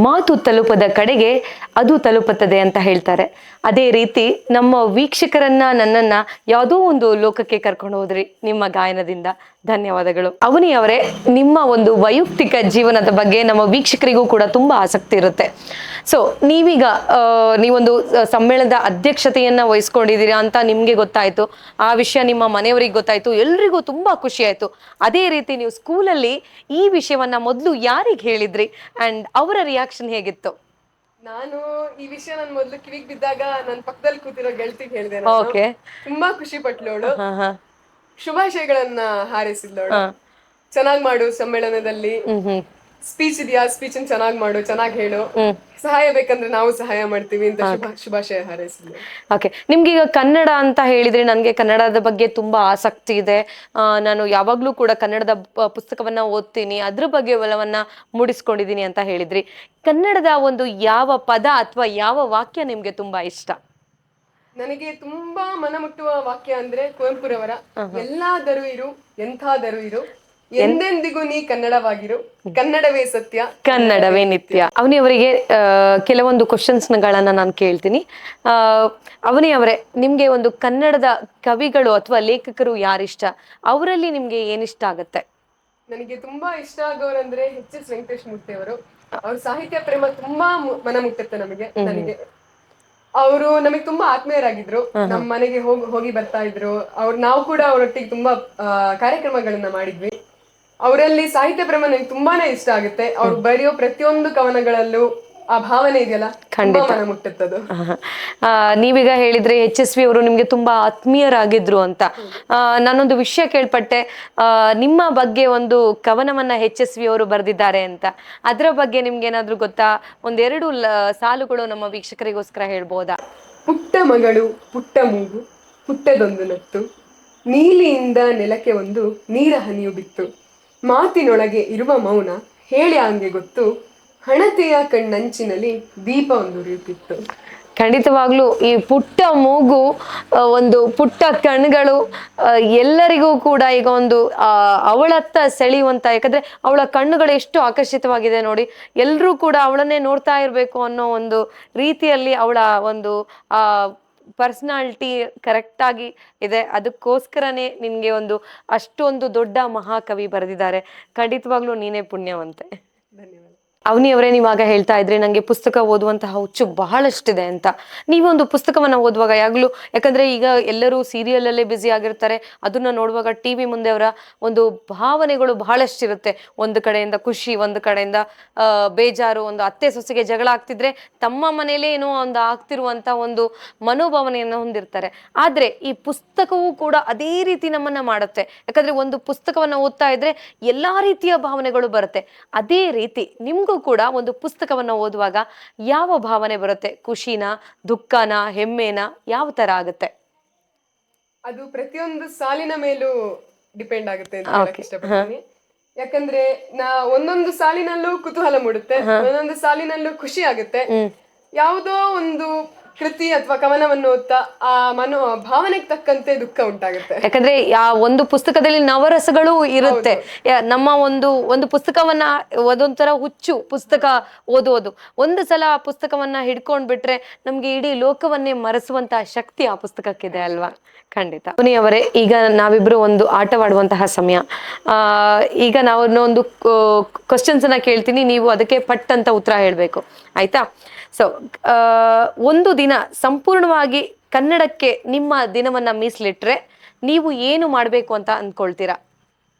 Speaker 1: ಮಾತು ತಲುಪದ ಕಡೆಗೆ ಅದು ತಲುಪುತ್ತದೆ ಅಂತ ಹೇಳ್ತಾರೆ. ಅದೇ ರೀತಿ ನಮ್ಮ ವೀಕ್ಷಕರನ್ನ ನನ್ನನ್ನ ಯಾವುದೋ ಒಂದು ಲೋಕಕ್ಕೆ ಕರ್ಕೊಂಡು ಹೋದ್ರಿ ನಿಮ್ಮ ಗಾಯನದಿಂದ. ಧನ್ಯವಾದಗಳು. ಅವನಿ ಅವರೇ, ನಿಮ್ಮ ಒಂದು ವೈಯಕ್ತಿಕ ಜೀವನದ ಬಗ್ಗೆ ನಮ್ಮ ವೀಕ್ಷಕರಿಗೂ ಕೂಡ ತುಂಬಾ ಆಸಕ್ತಿ ಇರುತ್ತೆ. ಸೊ ನೀವೀಗ ನೀವೊಂದು ಸಮ್ಮೇಳನದ ಅಧ್ಯಕ್ಷತೆಯನ್ನ ವಹಿಸ್ಕೊಂಡಿದ್ದೀರಾ ಅಂತ ನಿಮ್ಗೆ ಗೊತ್ತಾಯ್ತು, ಆ ವಿಷಯ ನಿಮ್ಮ ಮನೆಯವರಿಗೆ ಗೊತ್ತಾಯ್ತು, ಎಲ್ರಿಗೂ ತುಂಬಾ ಖುಷಿ ಆಯ್ತು. ಅದೇ ರೀತಿ ನೀವು ಸ್ಕೂಲಲ್ಲಿ ಈ ವಿಷಯವನ್ನ ಮೊದಲು ಯಾರಿಗೆ ಹೇಳಿದ್ರಿ ಅಂಡ್ ಅವರ ರಿಯಾಕ್ಷನ್ ಹೇಗಿತ್ತು?
Speaker 2: ನಾನು ಈ ವಿಷಯ ನನ್ ಮೊದ್ಲು ಕಿವಿಗ್ ಬಿದ್ದಾಗ ನನ್ ಪಕ್ಕದಲ್ಲಿ ಕೂತಿರೋ ಗೆಳತಿಗೆ ಹೇಳಿದೆ.
Speaker 1: ಓಕೆ,
Speaker 2: ತುಂಬಾ ಖುಷಿ ಪಟ್ಲೋಳು, ಶುಭಾಶಯಗಳನ್ನ ಹಾರೈಸಿದ್ಲೋಳು. ಚೆನ್ನಾಗ್ ಮಾಡು ಸಮ್ಮೇಳನದಲ್ಲಿ, ಸ್ಪೀಚ್ ಇದೆಯಾ ಸ್ಪೀಚ್ ಚೆನ್ನಾಗ್ ಮಾಡು, ಚೆನ್ನಾಗ್ ಹೇಳು, ಸಹಾಯ ಬೇಕಂದ್ರೆ ನಾವು ಸಹಾಯ ಮಾಡ್ತೀವಿ ಅಂತ ಶುಭಾಶಯ ಹಾರೈಸಿದ್ಲು.
Speaker 1: ಓಕೆ, ನಿಮ್ಗೀಗ ಕನ್ನಡ ಅಂತ ಹೇಳಿದ್ರೆ ನನಗೆ ಕನ್ನಡದ ಬಗ್ಗೆ ತುಂಬಾ ಆಸಕ್ತಿ ಇದೆ, ನಾನು ಯಾವಾಗ್ಲೂ ಕೂಡ ಕನ್ನಡದ ಪುಸ್ತಕವನ್ನ ಓದ್ತೀನಿ, ಅದ್ರ ಬಗ್ಗೆ ಒಲವನ್ನ ಮೂಡಿಸ್ಕೊಂಡಿದೀನಿ ಅಂತ ಹೇಳಿದ್ರಿ. ಕನ್ನಡದ ಒಂದು ಯಾವ ಪದ ಅಥವಾ ಯಾವ ವಾಕ್ಯ ನಿಮ್ಗೆ ತುಂಬಾ ಇಷ್ಟ?
Speaker 2: ನನಗೆ ತುಂಬಾ ಮನಮುಟ್ಟುವ ವಾಕ್ಯ ಅಂದ್ರೆ ಕುವೆಂಪುರವರ ಎಲ್ಲಾದರೂ ಇರು ಎಂಥಾದರೂ ಇರು ಎಂದೆಂದಿಗೂ ನೀ ಕನ್ನಡವಾಗಿರು, ಕನ್ನಡವೇ ಸತ್ಯ
Speaker 1: ಕನ್ನಡವೇ ನಿತ್ಯ. ಅವನಿ ಅವರಿಗೆ ಕೆಲವೊಂದು ಕ್ವಶನ್ಸ್ ಗಳನ್ನ ನಾನು ಕೇಳ್ತೀನಿ. ಅವನಿ ಅವರೇ, ನಿಮ್ಗೆ ಒಂದು ಕನ್ನಡದ ಕವಿಗಳು ಅಥವಾ ಲೇಖಕರು ಯಾರಿಷ್ಟ? ಅವರಲ್ಲಿ ನಿಮ್ಗೆ ಏನಿಷ್ಟ ಆಗತ್ತೆ?
Speaker 2: ನನಗೆ ತುಂಬಾ ಇಷ್ಟ ಆಗೋರಂದ್ರೆ ಎಚ್.ಎಸ್. ವೆಂಕಟೇಶ್ ಮೂರ್ತಿ ಅವರು. ಅವ್ರ ಸಾಹಿತ್ಯ ಪ್ರೇಮ ತುಂಬಾ ಮನ ಮುಟ್ಟುತ್ತೆ ನನಗೆ. ಅವರು ನಮಗೆ ತುಂಬಾ ಆತ್ಮೀಯರಾಗಿದ್ರು, ನಮ್ಮ ಮನೆಗೆ ಹೋಗಿ ಬರ್ತಾ ಇದ್ರು. ನಾವು ಕೂಡ ಅವರೊಟ್ಟಿಗೆ ತುಂಬಾ ಕಾರ್ಯಕ್ರಮಗಳನ್ನ ಮಾಡಿದ್ವಿ. ಅವರಲ್ಲಿ ಸಾಹಿತ್ಯ ಪ್ರೇಮ ನನಗೆ ತುಂಬಾನೇ ಇಷ್ಟ ಆಗುತ್ತೆ. ಅವ್ರು ಬರೆಯೋ ಪ್ರತಿಯೊಂದು ಕವನಗಳಲ್ಲೂ ಆ ಭಾವನೆ ಇದೆಯಲ್ಲ, ಖಂಡಿತ ಮನ ಮುಟ್ಟುತ್ತದು.
Speaker 1: ನೀವೀಗ ಹೇಳಿದ್ರೆ HSV ಅವರು ನಿಮ್ಗೆ ತುಂಬಾ ಆತ್ಮೀಯರಾಗಿದ್ರು ಅಂತ. ನಾನೊಂದು ವಿಷಯ ಕೇಳ್ಪಟ್ಟೆ, ನಿಮ್ಮ ಬಗ್ಗೆ ಒಂದು ಕವನವನ್ನ HSV ಅವರು ಬರೆದಿದ್ದಾರೆ ಅಂತ. ಅದ್ರ ಬಗ್ಗೆ ನಿಮ್ಗೆ ಏನಾದ್ರು ಗೊತ್ತಾ? ಒಂದೆರಡು ಸಾಲುಗಳು ನಮ್ಮ ವೀಕ್ಷಕರಿಗೋಸ್ಕರ ಹೇಳ್ಬೋದಾ?
Speaker 2: ಪುಟ್ಟ ಮಗಳು ಪುಟ್ಟ ಮೂಗು ಪುಟ್ಟದೊಂದು ನತ್ತು, ನೀಲಿಯಿಂದ ನೆಲಕ್ಕೆ ಒಂದು ನೀರ ಹನಿಯು ಬಿತ್ತು, ಮಾತಿನೊಳಗೆ ಇರುವ ಮೌನ ಹೇಳಿ ಹಂಗೆ ಗೊತ್ತು, ಹಣತೆಯ ಕಣ್ಣಂಚಿನಲ್ಲಿ ದೀಪ ಒಂದು ಉರಿಯುತ್ತಿತ್ತು.
Speaker 1: ಖಂಡಿತವಾಗ್ಲೂ ಈ ಪುಟ್ಟ ಮೂಗು, ಒಂದು ಪುಟ್ಟ ಕಣ್ಗಳು ಎಲ್ಲರಿಗೂ ಕೂಡ ಈಗ ಒಂದು ಅವಳತ್ತ ಸೆಳೆಯುವಂತ, ಯಾಕಂದ್ರೆ ಅವಳ ಕಣ್ಣುಗಳು ಎಷ್ಟು ಆಕರ್ಷಿತವಾಗಿದೆ ನೋಡಿ, ಎಲ್ಲರೂ ಕೂಡ ಅವಳನ್ನೇ ನೋಡ್ತಾ ಇರ್ಬೇಕು ಅನ್ನೋ ಒಂದು ರೀತಿಯಲ್ಲಿ ಅವಳ ಒಂದು ಪರ್ಸನಾಲಿಟಿ ಕರೆಕ್ಟ್ ಆಗಿ ಇದೆ. ಅದಕ್ಕೋಸ್ಕರನೇ ನಿನ್ಗೆ ಒಂದು ಅಷ್ಟೊಂದು ದೊಡ್ಡ ಮಹಾಕವಿ ಬರೆದಿದ್ದಾರೆ. ಖಂಡಿತವಾಗ್ಲೂ ನೀನೇ ಪುಣ್ಯವಂತೆ.
Speaker 2: ಧನ್ಯವಾದ.
Speaker 1: ಅವನಿ ಅವರೇ, ನೀವಾಗ ಹೇಳ್ತಾ ಇದ್ರಿ ನಂಗೆ ಪುಸ್ತಕ ಓದುವಂತಹ ಹುಚ್ಚು ಬಹಳಷ್ಟಿದೆ ಅಂತ. ನೀವೊಂದು ಪುಸ್ತಕವನ್ನ ಓದುವಾಗ ಯಾಕಂದ್ರೆ ಈಗ ಎಲ್ಲರೂ ಸೀರಿಯಲ್ ಅಲ್ಲೇ ಬ್ಯುಸಿ ಆಗಿರ್ತಾರೆ, ಅದನ್ನ ನೋಡುವಾಗ ಟಿವಿ ಮುಂದೆ ಅವರ ಒಂದು ಭಾವನೆಗಳು ಬಹಳಷ್ಟಿರುತ್ತೆ. ಒಂದು ಕಡೆಯಿಂದ ಖುಷಿ, ಒಂದು ಕಡೆಯಿಂದ ಬೇಜಾರು, ಒಂದು ಅತ್ತೆ ಸೊಸೆಗೆ ಜಗಳ ಆಗ್ತಿದ್ರೆ ತಮ್ಮ ಮನೇಲೆ ಏನೋ ಒಂದು ಆಗ್ತಿರುವಂತ ಒಂದು ಮನೋಭಾವನೆಯನ್ನು ಹೊಂದಿರ್ತಾರೆ. ಆದ್ರೆ ಈ ಪುಸ್ತಕವೂ ಕೂಡ ಅದೇ ರೀತಿ ನಮ್ಮನ್ನ ಮಾಡುತ್ತೆ. ಯಾಕಂದ್ರೆ ಒಂದು ಪುಸ್ತಕವನ್ನ ಓದ್ತಾ ಇದ್ರೆ ಎಲ್ಲಾ ರೀತಿಯ ಭಾವನೆಗಳು ಬರುತ್ತೆ. ಅದೇ ರೀತಿ ನಿಮ್ಗೂ ಕೂಡ ಒಂದು ಪುಸ್ತಕವನ್ನ ಓದುವಾಗ ಯಾವ ಭಾವನೆ ಬರುತ್ತೆ? ಖುಷಿನ, ದುಃಖನ, ಹೆಮ್ಮೆನ, ಯಾವ ತರ ಆಗುತ್ತೆ?
Speaker 2: ಅದು ಪ್ರತಿಯೊಂದು ಸಾಲಿನ ಮೇಲೂ ಡಿಪೆಂಡ್ ಆಗುತ್ತೆ ಅಂತ ಹೇಳಕ್ ಇಷ್ಟಪಡ್ತೀನಿ. ಯಾಕಂದ್ರೆ ಒಂದೊಂದು ಸಾಲಿನಲ್ಲೂ ಕುತೂಹಲ ಮೂಡುತ್ತೆ, ಒಂದೊಂದು ಸಾಲಿನಲ್ಲೂ ಖುಷಿ ಆಗುತ್ತೆ. ಯಾವುದೋ ಒಂದು ಕೃತಿ ಅಥವಾ ಕವನವನ್ನು ಓದ್ತಾ ಆ ಭಾವನೆಗೆ ತಕ್ಕಂತೆ ದುಃಖ ಉಂಟಾಗುತ್ತೆ.
Speaker 1: ಯಾಕಂದ್ರೆ ಒಂದು ಪುಸ್ತಕದಲ್ಲಿ ನವರಸಗಳು ಇರುತ್ತೆ. ನಮ್ಮ ಒಂದು ಪುಸ್ತಕವನ್ನ ಒಂದೊಂಥರ ಹುಚ್ಚು ಪುಸ್ತಕ ಓದುವುದು. ಒಂದು ಸಲ ಆ ಪುಸ್ತಕವನ್ನ ಹಿಡ್ಕೊಂಡ್ ಬಿಟ್ರೆ ನಮ್ಗೆ ಇಡೀ ಲೋಕವನ್ನೇ ಮರೆಸುವಂತಹ ಶಕ್ತಿ ಆ ಪುಸ್ತಕಕ್ಕಿದೆ ಅಲ್ವಾ? ಖಂಡಿತ. ಅವನಿ ಅವರೇ, ಈಗ ನಾವಿಬ್ರು ಒಂದು ಆಟವಾಡುವಂತಹ ಸಮಯ. ಈಗ ನಾವು ಒಂದು ಕ್ವಶನ್ಸ್ ಅನ್ನ ಕೇಳ್ತೀನಿ, ನೀವು ಅದಕ್ಕೆ ಪಟ್ ಅಂತ ಉತ್ತರ ಹೇಳ್ಬೇಕು, ಆಯ್ತಾ? ಸೊ ಒಂದು ದಿನ ಸಂಪೂರ್ಣವಾಗಿ ಕನ್ನಡಕ್ಕೆ ನಿಮ್ಮ ದಿನವನ್ನ ಮೀಸಲಿಟ್ರೆ ನೀವು ಏನು ಮಾಡ್ಬೇಕು ಅಂತ ಅಂದ್ಕೊಳ್ತೀರಾ?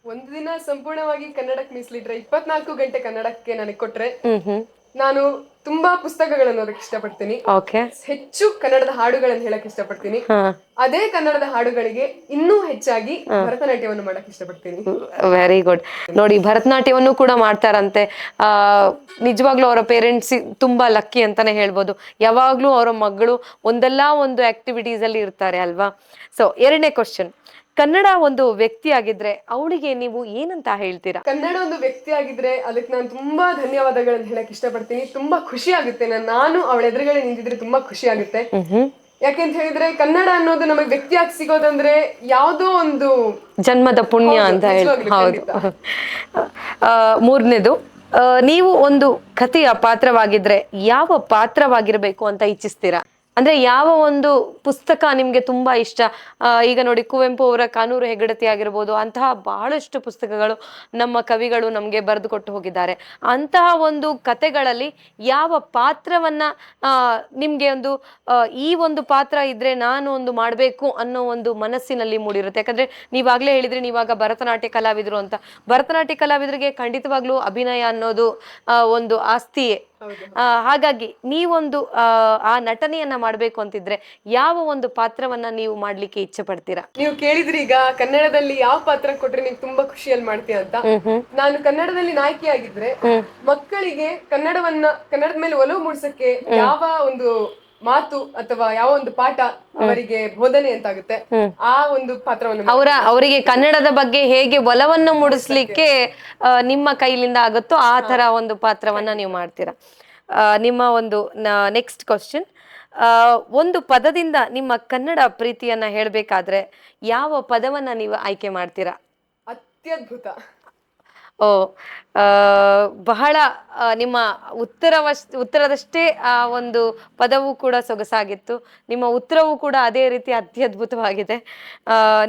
Speaker 2: ಒಂದು ದಿನ ಸಂಪೂರ್ಣವಾಗಿ ಕನ್ನಡಕ್ಕೆ ಮೀಸಲಿಟ್ರೆ, 24 ಗಂಟೆ ಕನ್ನಡಕ್ಕೆ ನನಗೆ ಕೊಟ್ರೆ,
Speaker 1: ಹ್ಮ್.
Speaker 2: ನಾನು ತುಂಬಾ ಪುಸ್ತಕಗಳನ್ನು ಓದಕ್ಕೆ ಇಷ್ಟಪಡ್ತೀನಿ.
Speaker 1: ಓಕೆ.
Speaker 2: ಹೆಚ್ಚು ಕನ್ನಡದ ಹಾಡುಗಳನ್ನು ಹೇಳಕ್ ಇಷ್ಟಪಡ್ತೀನಿ. ಅದೇ ಕನ್ನಡದ ಹಾಡುಗಳಿಗೆ ಇನ್ನೂ ಹೆಚ್ಚಾಗಿ ಭರತನಾಟ್ಯವನ್ನು ಮಾಡಕ್ ಇಷ್ಟಪಡ್ತೀನಿ.
Speaker 1: Very good. ನೋಡಿ, ಭರತನಾಟ್ಯವನ್ನು ಕೂಡ ಮಾಡ್ತಾರಂತೆ. ನಿಜವಾಗ್ಲೂ ಅವರ ಪೇರೆಂಟ್ಸ್ ತುಂಬಾ ಲಕ್ಕಿ ಅಂತಾನೆ ಹೇಳ್ಬೋದು. ಯಾವಾಗ್ಲೂ ಅವರ ಮಗಳು ಒಂದಲ್ಲ ಒಂದು ಆಕ್ಟಿವಿಟೀಸ್ ಅಲ್ಲಿ ಇರ್ತಾರೆ ಅಲ್ವಾ? ಸೊ ಎರಡನೇ ಕ್ವಶನ್, ಕನ್ನಡ ಒಂದು ವ್ಯಕ್ತಿ ಆಗಿದ್ರೆ ಅವಳಿಗೆ ನೀವು ಏನಂತ ಹೇಳ್ತೀರಾ?
Speaker 2: ಕನ್ನಡ ಒಂದು ವ್ಯಕ್ತಿ ಆಗಿದ್ರೆ ಅದಕ್ಕೆ ನಾನು ತುಂಬಾ ಧನ್ಯವಾದಗಳನ್ನ ಹೇಳಕ್ ಇಷ್ಟಪಡ್ತೀನಿ. ತುಂಬಾ ಖುಷಿ ಆಗುತ್ತೆ, ನಾನು ಅವಳ ಎದುರುಗಡೆ ನಿಂತಿದ್ರೆ ತುಂಬಾ ಖುಷಿ ಆಗುತ್ತೆ. ಯಾಕೆಂತ ಹೇಳಿದ್ರೆ ಕನ್ನಡ ಅನ್ನೋದು ನಮಗೆ ವ್ಯಕ್ತಿಯಾಗಿ ಸಿಗೋದಂದ್ರೆ ಯಾವ್ದೋ ಒಂದು
Speaker 1: ಜನ್ಮದ ಪುಣ್ಯ ಅಂತ ಹೇಳಿ. ಹೌದು. ಮೂರನೇದು, ನೀವು ಒಂದು ಕಥೆಯ ಪಾತ್ರವಾಗಿದ್ರೆ ಯಾವ ಪಾತ್ರವಾಗಿರ್ಬೇಕು ಅಂತ ಇಚ್ಛಿಸ್ತೀರಾ? ಅಂದ್ರೆ ಯಾವ ಒಂದು ಪುಸ್ತಕ ನಿಮ್ಗೆ ತುಂಬಾ ಇಷ್ಟ? ಈಗ ನೋಡಿ, ಕುವೆಂಪು ಅವರ ಕಾನೂರು ಹೆಗ್ಗಡತಿ ಆಗಿರ್ಬೋದು, ಅಂತಹ ಬಹಳಷ್ಟು ಪುಸ್ತಕಗಳು ನಮ್ಮ ಕವಿಗಳು ನಮ್ಗೆ ಬರೆದು ಕೊಟ್ಟು ಹೋಗಿದ್ದಾರೆ. ಅಂತಹ ಒಂದು ಕಥೆಗಳಲ್ಲಿ ಯಾವ ಪಾತ್ರವನ್ನ ನಿಮ್ಗೆ ಒಂದು ಈ ಒಂದು ಪಾತ್ರ ಇದ್ರೆ ನಾನು ಒಂದು ಮಾಡ್ಬೇಕು ಅನ್ನೋ ಒಂದು ಮನಸ್ಸಿನಲ್ಲಿ ಮೂಡಿರುತ್ತೆ? ಯಾಕಂದ್ರೆ ನೀವಾಗ್ಲೇ ಹೇಳಿದ್ರಿ ನೀವಾಗ ಭರತನಾಟ್ಯ ಕಲಾವಿದ್ರು ಅಂತ. ಭರತನಾಟ್ಯ ಕಲಾವಿದರಿಗೆ ಖಂಡಿತವಾಗ್ಲೂ ಅಭಿನಯ ಅನ್ನೋದು ಒಂದು ಆಸ್ತಿಯೇ. ಹಾಗಾಗಿ ನೀವೊಂದು ಆ ನಟನೆಯನ್ನ ಮಾಡ್ಬೇಕು ಅಂತಿದ್ರೆ ಯಾವ ಒಂದು ಪಾತ್ರವನ್ನ ನೀವು ಮಾಡ್ಲಿಕ್ಕೆ ಇಚ್ಛೆ ಪಡ್ತೀರಾ?
Speaker 2: ನೀವು ಕೇಳಿದ್ರಿ ಈಗ ಕನ್ನಡದಲ್ಲಿ ಯಾವ ಪಾತ್ರ ಕೊಟ್ರೆ ನೀವು ತುಂಬಾ ಖುಷಿಯಲ್ಲಿ ಮಾಡ್ತೀಯ ಅಂತ. ನಾನು ಕನ್ನಡದಲ್ಲಿ ನಾಯಕಿ ಆಗಿದ್ರೆ ಮಕ್ಕಳಿಗೆ ಕನ್ನಡದ ಮೇಲೆ ಒಲವು ಮೂಡಿಸಕ್ಕೆ ಯಾವ ಒಂದು ಮಾತು ಅಥವಾ ಯಾವ ಒಂದು ಪಾಠ ಅವರಿಗೆ ಬೋಧನೆ ಅಂತಾಗುತ್ತೆ, ಆ ಒಂದು ಪಾತ್ರವನ್ನು
Speaker 1: ಅವರಿಗೆ ಕನ್ನಡದ ಬಗ್ಗೆ ಹೇಗೆ ಒಲವನ್ನು ಮೂಡಿಸ್ಲಿಕ್ಕೆ ನಿಮ್ಮ ಕೈಲಿಂದ ಆಗುತ್ತೋ ಆ ತರ ಒಂದು ಪಾತ್ರವನ್ನ ನೀವು ಮಾಡ್ತೀರಾ. ನಿಮ್ಮ ಒಂದು ನೆಕ್ಸ್ಟ್ ಕ್ವಶನ್, ಒಂದು ಪದದಿಂದ ನಿಮ್ಮ ಕನ್ನಡ ಪ್ರೀತಿಯನ್ನ ಹೇಳ್ಬೇಕಾದ್ರೆ ಯಾವ ಪದವನ್ನ ನೀವು ಆಯ್ಕೆ ಮಾಡ್ತೀರಾ?
Speaker 2: ಅತ್ಯದ್ಭುತ.
Speaker 1: ಓ, ಬಹಳ ನಿಮ್ಮ ಉತ್ತರದಷ್ಟೇ ಆ ಒಂದು ಪದವು ಕೂಡ ಸೊಗಸಾಗಿತ್ತು. ನಿಮ್ಮ ಉತ್ತರವೂ ಕೂಡ ಅದೇ ರೀತಿ ಅತ್ಯದ್ಭುತವಾಗಿದೆ.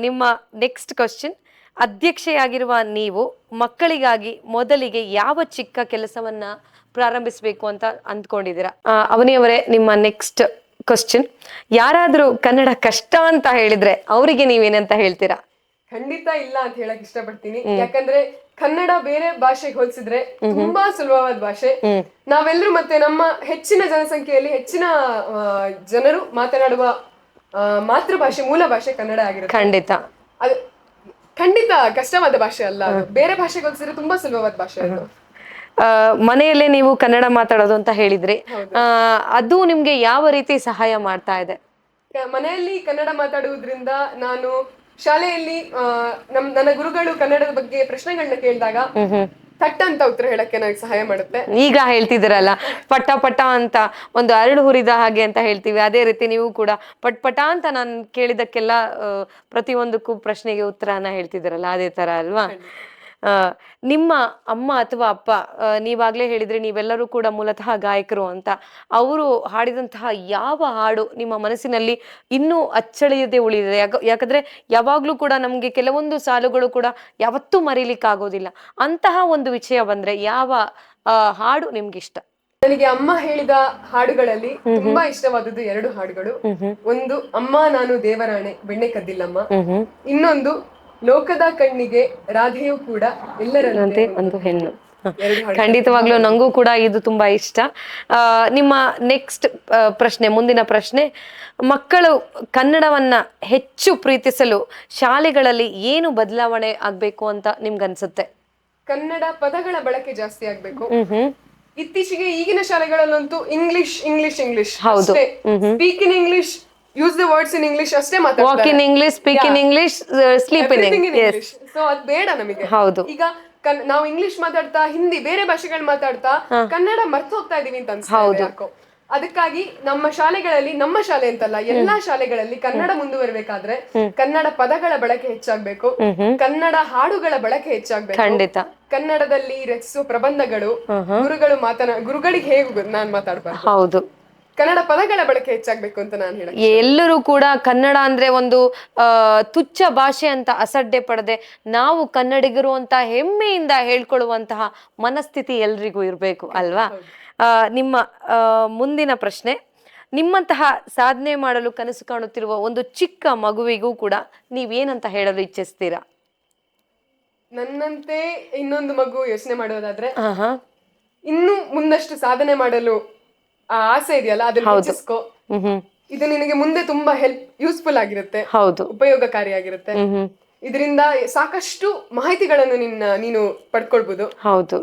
Speaker 1: ನಿಮ್ಮ ನೆಕ್ಸ್ಟ್ ಕ್ವಶನ್, ಅಧ್ಯಕ್ಷೆಯಾಗಿರುವ ನೀವು ಮಕ್ಕಳಿಗಾಗಿ ಮೊದಲಿಗೆ ಯಾವ ಚಿಕ್ಕ ಕೆಲಸವನ್ನ ಪ್ರಾರಂಭಿಸಬೇಕು ಅಂತ ಅಂದ್ಕೊಂಡಿದ್ದೀರಾ? ಅವನಿಯವರೇ, ನಿಮ್ಮ ನೆಕ್ಸ್ಟ್ ಕ್ವಶನ್, ಯಾರಾದ್ರೂ ಕನ್ನಡ ಕಷ್ಟ ಅಂತ ಹೇಳಿದ್ರೆ ಅವರಿಗೆ ನೀವೇನಂತ ಹೇಳ್ತೀರಾ?
Speaker 2: ಖಂಡಿತ ಇಲ್ಲ ಅಂತ ಹೇಳಕ್ ಇಷ್ಟಪಡ್ತೀನಿ. ಯಾಕಂದ್ರೆ ಕನ್ನಡ ಬೇರೆ ಭಾಷೆಗೆ ಹೋಲಿಸಿದ್ರೆ ತುಂಬಾ ಸುಲಭವಾದ ಭಾಷೆ. ನಾವೆಲ್ಲರೂ ಮತ್ತೆ ನಮ್ಮ ಹೆಚ್ಚಿನ ಜನಸಂಖ್ಯೆಯಲ್ಲಿ ಹೆಚ್ಚಿನ ಜನರು ಮಾತನಾಡುವ ಮಾತೃಭಾಷೆ, ಮೂಲ ಭಾಷೆ ಕನ್ನಡ ಆಗಿರುತ್ತೆ.
Speaker 1: ಖಂಡಿತ
Speaker 2: ಅದು ಖಂಡಿತ ಕಷ್ಟವಾದ ಭಾಷೆ ಅಲ್ಲ. ಬೇರೆ ಭಾಷೆಗೆ ಹೋಲಿಸಿದ್ರೆ ತುಂಬಾ ಸುಲಭವಾದ ಭಾಷೆ ಅದು.
Speaker 1: ಮನೆಯಲ್ಲೇ ನೀವು ಕನ್ನಡ ಮಾತಾಡೋದು ಅಂತ ಹೇಳಿದ್ರಿ, ಅದು ನಿಮ್ಗೆ ಯಾವ ರೀತಿ ಸಹಾಯ ಮಾಡ್ತಾ ಇದೆ?
Speaker 2: ಮನೆಯಲ್ಲಿ ಕನ್ನಡ ಮಾತಾಡುವುದ್ರಿಂದ ನಾನು ಶಾಲೆಯಲ್ಲಿ ನನ್ನ ಗುರುಗಳು ಕನ್ನಡದ ಬಗ್ಗೆ ಪ್ರಶ್ನೆಗಳನ್ನ ಕೇಳಿದಾಗ ಥಟ್ ಅಂತ ಉತ್ತರ ಹೇಳಕ್ಕೆ ನನಗೆ ಸಹಾಯ ಮಾಡುತ್ತೆ.
Speaker 1: ಈಗ ಹೇಳ್ತಿದ್ದೀರಲ್ಲ, ಪಟ ಪಟ ಅಂತ ಒಂದು ಅರಳು ಹುರಿದ ಹಾಗೆ ಅಂತ ಹೇಳ್ತೀವಿ, ಅದೇ ರೀತಿ ನೀವು ಕೂಡ ಪಟ್ ಪಟ ಅಂತ ನಾನು ಕೇಳಿದಕ್ಕೆಲ್ಲ ಪ್ರತಿಯೊಂದಕ್ಕೂ ಪ್ರಶ್ನೆಗೆ ಉತ್ತರನ ಹೇಳ್ತಿದ್ದೀರಲ್ಲ, ಅದೇ ತರ ಅಲ್ವಾ? ನಿಮ್ಮ ಅಮ್ಮ ಅಥವಾ ಅಪ್ಪ, ನೀವಾಗ್ಲೇ ಹೇಳಿದ್ರಿ ನೀವೆಲ್ಲರೂ ಕೂಡ ಮೂಲತಃ ಗಾಯಕರು ಅಂತ, ಅವರು ಹಾಡಿದಂತಹ ಯಾವ ಹಾಡು ನಿಮ್ಮ ಮನಸ್ಸಿನಲ್ಲಿ ಇನ್ನೂ ಅಚ್ಚಳಿಯದೆ ಉಳಿದಿದೆ? ಯಾಕಂದ್ರೆ ಯಾವಾಗ್ಲೂ ಕೂಡ ನಮ್ಗೆ ಕೆಲವೊಂದು ಸಾಲುಗಳು ಕೂಡ ಯಾವತ್ತೂ ಮರೀಲಿಕ್ಕಾಗೋದಿಲ್ಲ. ಅಂತಹ ಒಂದು ವಿಷಯ ಬಂದ್ರೆ ಯಾವ ಹಾಡು ನಿಮ್ಗೆ ಇಷ್ಟ?
Speaker 2: ನನಗೆ ಅಮ್ಮ ಹೇಳಿದ ಹಾಡುಗಳಲ್ಲಿ ತುಂಬಾ ಇಷ್ಟವಾದದ್ದು 2 ಹಾಡುಗಳು. ಒಂದು ಅಮ್ಮ ನಾನು ದೇವರಾಣೆ ಬೆಣ್ಣೆ ಕದ್ದಿಲ್ಲಮ್ಮ, ಇನ್ನೊಂದು ಲೋಕದ ಕಣ್ಣಿಗೆ ರಾಧೆಯೂ ಕೂಡ ಎಲ್ಲರಂತೆ
Speaker 1: ಒಂದು ಹೆಣ್ಣು. ಖಂಡಿತವಾಗ್ಲೂ ನಂಗೂ ಕೂಡ ಇದು ತುಂಬಾ ಇಷ್ಟ. ನಿಮ್ಮ ನೆಕ್ಸ್ಟ್ ಪ್ರಶ್ನೆ, ಮುಂದಿನ ಪ್ರಶ್ನೆ, ಮಕ್ಕಳು ಕನ್ನಡವನ್ನ ಹೆಚ್ಚು ಪ್ರೀತಿಸಲು ಶಾಲೆಗಳಲ್ಲಿ ಏನು ಬದಲಾವಣೆ ಆಗ್ಬೇಕು ಅಂತ ನಿಮ್ಗನ್ಸುತ್ತೆ?
Speaker 2: ಕನ್ನಡ ಪದಗಳ ಬಳಕೆ ಜಾಸ್ತಿ ಆಗ್ಬೇಕು. ಇತ್ತೀಚೆಗೆ ಈಗಿನ ಶಾಲೆಗಳಲ್ಲಂತೂ ಇಂಗ್ಲಿಷ್ ಇಂಗ್ಲಿಷ್ ಇಂಗ್ಲಿಷ್ ಅಷ್ಟೇ, speak in English, use the words in English ಅಷ್ಟೇ ಮಾತಾಡ್ತಾರೆ.
Speaker 1: Walk in English, speak in English, sleep in English.
Speaker 2: So ಅದ್ ಬೇಡ ನಮಗೆ.
Speaker 1: ಹೌದು.
Speaker 2: ಈಗ ನಾವು ಇಂಗ್ಲಿಷ್ ಮಾತಾಡ್ತಾ ಹಿಂದಿ ಬೇರೆ ಭಾಷೆಗಳು ಮಾತಾಡ್ತಾ ಕನ್ನಡ ಮರ್ತು ಹೋಗ್ತಾ ಇದೀವಿ ಅಂತ ಅನ್ಸುತ್ತೆ. ಅದಕ್ಕಾಗಿ ನಮ್ಮ ಶಾಲೆಗಳಲ್ಲಿ, ನಮ್ಮ ಶಾಲೆ ಅಂತಲ್ಲ ಎಲ್ಲಾ ಶಾಲೆಗಳಲ್ಲಿ ಕನ್ನಡ ಮುಂದುವರಬೇಕಾದ್ರೆ ಕನ್ನಡ ಪದಗಳ ಬಳಕೆ ಹೆಚ್ಚಾಗ್ಬೇಕು, ಕನ್ನಡ ಹಾಡುಗಳ ಬಳಕೆ ಹೆಚ್ಚಾಗ್ಬೇಕು.
Speaker 1: ಖಂಡಿತ.
Speaker 2: ಕನ್ನಡದಲ್ಲಿ ರಚಿಸುವ ಪ್ರಬಂಧಗಳು, ಗುರುಗಳಿಗೆ ಹೇಗೆ ನಾನ್ ಮಾತಾಡ್ಬಾರ್ದು.
Speaker 1: ಹೌದು.
Speaker 2: ಕನ್ನಡ ಪದಗಳ ಬಳಕೆ ಹೆಚ್ಚಾಗ್ಬೇಕು ಅಂತ ನಾನು ಹೇಳ.
Speaker 1: ಎಲ್ಲರೂ ಕೂಡ ಕನ್ನಡ ಅಂದ್ರೆ ಒಂದು ತುಚ್ಛ ಭಾಷೆ ಅಂತ ಅಸಡ್ಡೆ ಪಡದೆ ನಾವು ಕನ್ನಡಿಗರು ಅಂತ ಹೆಮ್ಮೆಯಿಂದ ಹೇಳ್ಕೊಳ್ಳುವಂತಹ ಮನಸ್ಥಿತಿ ಎಲ್ರಿಗೂ ಇರ್ಬೇಕು ಅಲ್ವಾ? ನಿಮ್ಮ ಮುಂದಿನ ಪ್ರಶ್ನೆ, ನಿಮ್ಮಂತಹ ಸಾಧನೆ ಮಾಡಲು ಕನಸು ಕಾಣುತ್ತಿರುವ ಒಂದು ಚಿಕ್ಕ ಮಗುವಿಗೂ ಕೂಡ ನೀವೇನಂತ ಹೇಳಲು ಇಚ್ಛಿಸ್ತೀರಾ?
Speaker 2: ನನ್ನಂತೆ ಇನ್ನೊಂದು ಮಗು ಯೋಚನೆ ಮಾಡೋದಾದ್ರೆ
Speaker 1: ಹಾ.
Speaker 2: ಇನ್ನು ಮುಂದಷ್ಟು ಸಾಧನೆ ಮಾಡಲು ಆ ಆಸೆ ಇದೆಯಲ್ಲ ಅದನ್ನ ಹೆಚ್ಚಿಸ್ಕೋ.
Speaker 1: ಹ್ಮ್.
Speaker 2: ಇದು ನಿನಗೆ ಮುಂದೆ ತುಂಬಾ ಯೂಸ್ಫುಲ್ ಆಗಿರುತ್ತೆ,
Speaker 1: ಹೌದು.
Speaker 2: ಉಪಯೋಗಕಾರಿಯಾಗಿರುತ್ತೆ. ಇದರಿಂದ ಸಾಕಷ್ಟು ಮಾಹಿತಿಗಳನ್ನು ನೀನು ಪಡ್ಕೊಳ್ಬಹುದು.
Speaker 1: ಹೌದು.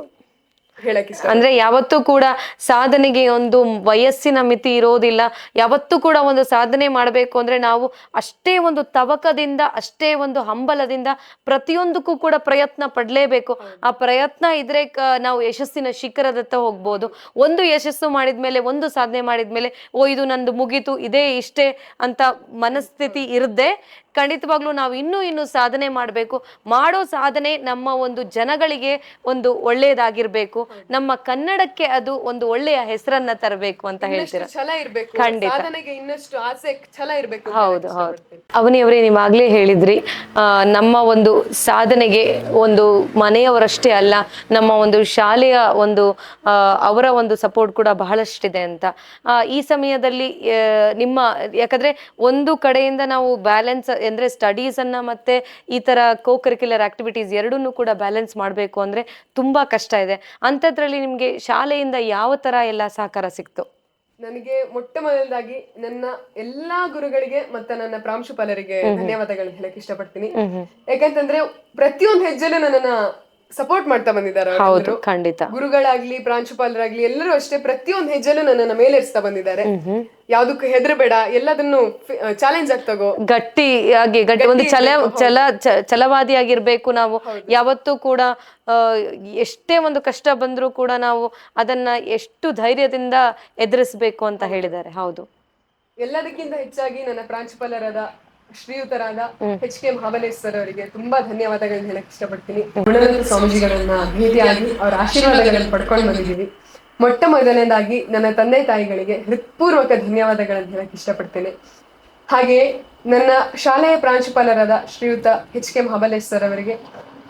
Speaker 2: ಹೇಳಕ್ ಇಷ್ಟ.
Speaker 1: ಅಂದ್ರೆ ಯಾವತ್ತೂ ಕೂಡ ಸಾಧನೆಗೆ ಒಂದು ವಯಸ್ಸಿನ ಮಿತಿ ಇರೋದಿಲ್ಲ. ಯಾವತ್ತೂ ಕೂಡ ಒಂದು ಸಾಧನೆ ಮಾಡಬೇಕು ಅಂದ್ರೆ ನಾವು ಅಷ್ಟೇ ಒಂದು ತವಕದಿಂದ, ಅಷ್ಟೇ ಒಂದು ಹಂಬಲದಿಂದ ಪ್ರತಿಯೊಂದಕ್ಕೂ ಕೂಡ ಪ್ರಯತ್ನ ಪಡ್ಲೇಬೇಕು. ಆ ಪ್ರಯತ್ನ ಇದ್ರೆ ನಾವು ಯಶಸ್ಸಿನ ಶಿಖರದತ್ತ ಹೋಗ್ಬೋದು. ಒಂದು ಯಶಸ್ಸು ಮಾಡಿದ್ಮೇಲೆ, ಒಂದು ಸಾಧನೆ ಮಾಡಿದ್ಮೇಲೆ ಇದು ನಂದು ಮುಗೀತು, ಇದೇ ಇಷ್ಟೇ ಅಂತ ಮನಸ್ಥಿತಿ ಇರದೆ ಖಂಡಿತವಾಗ್ಲೂ ನಾವು ಇನ್ನೂ ಸಾಧನೆ ಮಾಡಬೇಕು. ಮಾಡೋ ಸಾಧನೆ ನಮ್ಮ ಒಂದು ಜನಗಳಿಗೆ ಒಂದು ಒಳ್ಳೆಯದಾಗಿರ್ಬೇಕು, ನಮ್ಮ ಕನ್ನಡಕ್ಕೆ ಅದು ಒಂದು ಒಳ್ಳೆಯ ಹೆಸರನ್ನ ತರಬೇಕು ಅಂತ ಹೇಳ್ತೀರಾ?
Speaker 2: ಛಲ ಇರ್ಬೇಕು,
Speaker 1: ಖಂಡಿತ.
Speaker 2: ಸಾಧನೆಗೆ ಇನ್ನಷ್ಟು ಆಸೆ, ಛಲ ಇರ್ಬೇಕು.
Speaker 1: ಹೌದು. ಅವನಿಯವರೇ, ನೀವಾಗ್ಲೇ ಹೇಳಿದ್ರಿ ನಮ್ಮ ಒಂದು ಸಾಧನೆಗೆ ಒಂದು ಮನೆಯವರಷ್ಟೇ ಅಲ್ಲ, ನಮ್ಮ ಒಂದು ಶಾಲೆಯ ಒಂದು ಅವರ ಒಂದು ಸಪೋರ್ಟ್ ಕೂಡ ಬಹಳಷ್ಟಿದೆ ಅಂತ. ಈ ಸಮಯದಲ್ಲಿ ಯಾಕಂದ್ರೆ ಒಂದು ಕಡೆಯಿಂದ ನಾವು ಬ್ಯಾಲೆನ್ಸ್ ಅಂದ್ರೆ ಸ್ಟಡೀಸ್ ಅನ್ನ ಮತ್ತೆ ಈ ತರ ಕರಿಕ್ಯುಲರ್ ಆಕ್ಟಿವಿಟೀಸ್ ಎರಡನ್ನೂ ಕೂಡ ಬ್ಯಾಲೆನ್ಸ್ ಮಾಡಬೇಕು ಅಂದ್ರೆ ತುಂಬಾ ಕಷ್ಟ ಇದೆ. ಅಂಥದ್ರಲ್ಲಿ ನಿಮ್ಗೆ ಶಾಲೆಯಿಂದ ಯಾವ ತರ ಎಲ್ಲ ಸಹಕಾರ ಸಿಕ್ತು?
Speaker 2: ನನಗೆ ಮೊಟ್ಟ ಮೊದಲದಾಗಿ ನನ್ನ ಎಲ್ಲಾ ಗುರುಗಳಿಗೆ ಮತ್ತೆ ನನ್ನ ಪ್ರಾಂಶುಪಾಲರಿಗೆ ಧನ್ಯವಾದಗಳು ಹೇಳಕ್ ಇಷ್ಟಪಡ್ತೀನಿ. ಯಾಕಂತಂದ್ರೆ ಪ್ರತಿಯೊಂದು ಹೆಜ್ಜೆಲ್ಲೂ ನನ್ನನ್ನ ಸಪೋರ್ಟ್ ಮಾಡ್ತಾ ಬಂದಿದ್ದಾರೆ.
Speaker 1: ಹೌದು, ಖಂಡಿತ.
Speaker 2: ಗುರುಗಳಾಗ್ಲಿ, ಪ್ರಾಂಶುಪಾಲರಾಗ್ಲಿ ಎಲ್ಲರೂ ಅಷ್ಟೇ ಪ್ರತಿಯೊಂದು ಹೆಜ್ಜೆಲ್ಲೂ ನನ್ನನ್ನ ಮೇಲೇರಿಸ್ತಾ ಬಂದಿದ್ದಾರೆ. ಯಾವ್ದಕ್ಕೂ ಹೆದರಬೇಡ, ಎಲ್ಲದನ್ನು ಚಾಲೆಂಜ್ ಆಗಿ ತಗೋ,
Speaker 1: ಗಟ್ಟಿ ಒಂದು ಛಲವಾದಿಯಾಗಿರ್ಬೇಕು ನಾವು. ಯಾವತ್ತೂ ಕೂಡ ಎಷ್ಟೇ ಒಂದು ಕಷ್ಟ ಬಂದ್ರೂ ಕೂಡ ನಾವು ಅದನ್ನ ಎಷ್ಟು ಧೈರ್ಯದಿಂದ ಎದುರಿಸಬೇಕು ಅಂತ ಹೇಳಿದ್ದಾರೆ. ಹೌದು.
Speaker 2: ಎಲ್ಲದಕ್ಕಿಂತ ಹೆಚ್ಚಾಗಿ ನನ್ನ ಪ್ರಾಂಶುಪಾಲರಾದ ಶ್ರೀಯುತರಾದ HK ಮಹಾಬಲೇಶ್ ಸರ್ ಅವರಿಗೆ ತುಂಬಾ ಧನ್ಯವಾದಗಳನ್ನ ಹೇಳಕ್ ಇಷ್ಟಪಡ್ತೀನಿ. ಗುಣವಂತ ಸ್ವಾಮೀಜಿಗಳನ್ನ ಭೇಟಿಯಾಗಿ ಅವರ ಆಶೀರ್ವಾದಗಳನ್ನು ಪಡ್ಕೊಂಡು ಬಂದಿದ್ದೀವಿ. ಮೊಟ್ಟ ಮೊದಲನೇದಾಗಿ ನನ್ನ ತಂದೆ ತಾಯಿಗಳಿಗೆ ಹೃತ್ಪೂರ್ವಕ ಧನ್ಯವಾದಗಳನ್ನು ಹೇಳಕ್ ಇಷ್ಟಪಡ್ತೇನೆ. ಹಾಗೆ ನನ್ನ ಶಾಲೆಯ ಪ್ರಾಂಶುಪಾಲರಾದ ಶ್ರೀಯುತ HK ಮಹಾಬಲೇಶ್ ಸರ್ ಅವರಿಗೆ,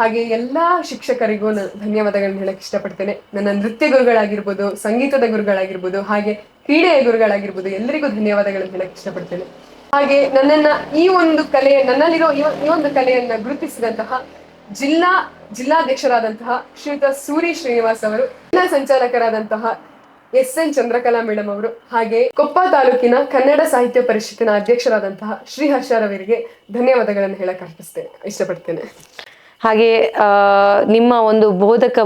Speaker 2: ಹಾಗೆ ಎಲ್ಲಾ ಶಿಕ್ಷಕರಿಗೂ ಧನ್ಯವಾದಗಳನ್ನ ಹೇಳಕ್ ಇಷ್ಟಪಡ್ತೇನೆ. ನನ್ನ ನೃತ್ಯ ಗುರುಗಳಾಗಿರ್ಬೋದು, ಸಂಗೀತದ ಗುರುಗಳಾಗಿರ್ಬೋದು, ಹಾಗೆ ಕ್ರೀಡೆಯ ಗುರುಗಳಾಗಿರ್ಬೋದು, ಎಲ್ಲರಿಗೂ ಧನ್ಯವಾದಗಳನ್ನು ಹೇಳಕ್ ಇಷ್ಟಪಡ್ತೇನೆ. ಹಾಗೆ ನನ್ನನ್ನ ನನ್ನಲ್ಲಿರೋ ಈ ಒಂದು ಕಲೆಯನ್ನ ಗುರುತಿಸಿದಂತಹ ಜಿಲ್ಲಾಧ್ಯಕ್ಷರಾದಂತಹ ಶ್ರೀಯುತ ಸೂರಿ ಶ್ರೀನಿವಾಸ್ ಅವರು, ಜಿಲ್ಲಾ ಸಂಚಾಲಕರಾದಂತಹ SN ಚಂದ್ರಕಲಾ ಮೇಡಮ್ ಅವರು, ಹಾಗೆ ಕೊಪ್ಪ ತಾಲೂಕಿನ ಕನ್ನಡ ಸಾಹಿತ್ಯ ಪರಿಷತ್ತಿನ ಅಧ್ಯಕ್ಷರಾದಂತಹ ಶ್ರೀ ಹರ್ಷರವರಿಗೆ ಧನ್ಯವಾದಗಳನ್ನು ಹೇಳಕ್ ಇಷ್ಟಪಡ್ತೇನೆ.
Speaker 1: ಹಾಗೆ ನಿಮ್ಮ ಒಂದು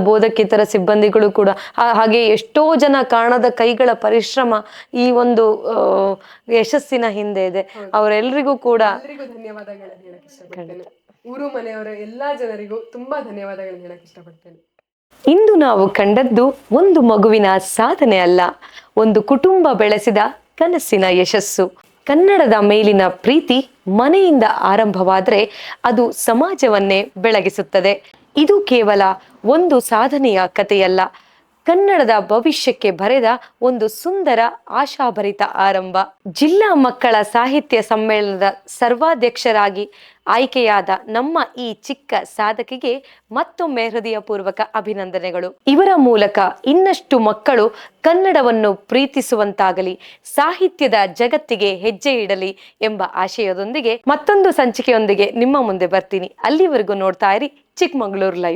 Speaker 1: ಬೋಧಕೇತರ ಸಿಬ್ಬಂದಿಗಳು ಕೂಡ, ಹಾಗೆ ಎಷ್ಟೋ ಜನ ಕಾಣದ ಕೈಗಳ ಪರಿಶ್ರಮ ಈ ಒಂದು ಯಶಸ್ಸಿನ ಹಿಂದೆ ಇದೆ. ಅವರೆಲ್ಲರಿಗೂ ಕೂಡ
Speaker 2: ಧನ್ಯವಾದಗಳನ್ನು ಹೇಳಕ್ ಇಷ್ಟಪಡ್ತೇನೆ. ಊರು ಮನೆಯವರ ಎಲ್ಲಾ ಜನರಿಗೂ ತುಂಬಾ ಧನ್ಯವಾದಗಳನ್ನು ಹೇಳಕ್ ಇಷ್ಟಪಡ್ತೇನೆ.
Speaker 1: ಇಂದು ನಾವು ಕಂಡದ್ದು ಒಂದು ಮಗುವಿನ ಸಾಧನೆ ಅಲ್ಲ, ಒಂದು ಕುಟುಂಬ ಬೆಳೆಸಿದ ಕನಸಿನ ಯಶಸ್ಸು. ಕನ್ನಡದ ಮೇಲಿನ ಪ್ರೀತಿ ಮನೆಯಿಂದ ಆರಂಭವಾದರೆ ಅದು ಸಮಾಜವನ್ನೇ ಬೆಳಗಿಸುತ್ತದೆ. ಇದು ಕೇವಲ ಒಂದು ಸಾಧನೆಯ ಕಥೆಯಲ್ಲ, ಕನ್ನಡದ ಭವಿಷ್ಯಕ್ಕೆ ಬರೆದ ಒಂದು ಸುಂದರ ಆಶಾಭರಿತ ಆರಂಭ. ಜಿಲ್ಲಾ ಮಕ್ಕಳ ಸಾಹಿತ್ಯ ಸಮ್ಮೇಳನದ ಸರ್ವಾಧ್ಯಕ್ಷರಾಗಿ ಆಯ್ಕೆಯಾದ ನಮ್ಮ ಈ ಚಿಕ್ಕ ಸಾಧಕಿಗೆ ಮತ್ತೊಮ್ಮೆ ಹೃದಯಪೂರ್ವಕ ಅಭಿನಂದನೆಗಳು. ಇವರ ಮೂಲಕ ಇನ್ನಷ್ಟು ಮಕ್ಕಳು ಕನ್ನಡವನ್ನು ಪ್ರೀತಿಸುವಂತಾಗಲಿ, ಸಾಹಿತ್ಯದ ಜಗತ್ತಿಗೆ ಹೆಜ್ಜೆ ಇಡಲಿ ಎಂಬ ಆಶಯದೊಂದಿಗೆ ಮತ್ತೊಂದು ಸಂಚಿಕೆಯೊಂದಿಗೆ ನಿಮ್ಮ ಮುಂದೆ ಬರ್ತೀನಿ. ಅಲ್ಲಿವರೆಗೂ ನೋಡ್ತಾ ಇರಿ ಚಿಕ್ಕಮಗಳೂರು ಲೈವ್.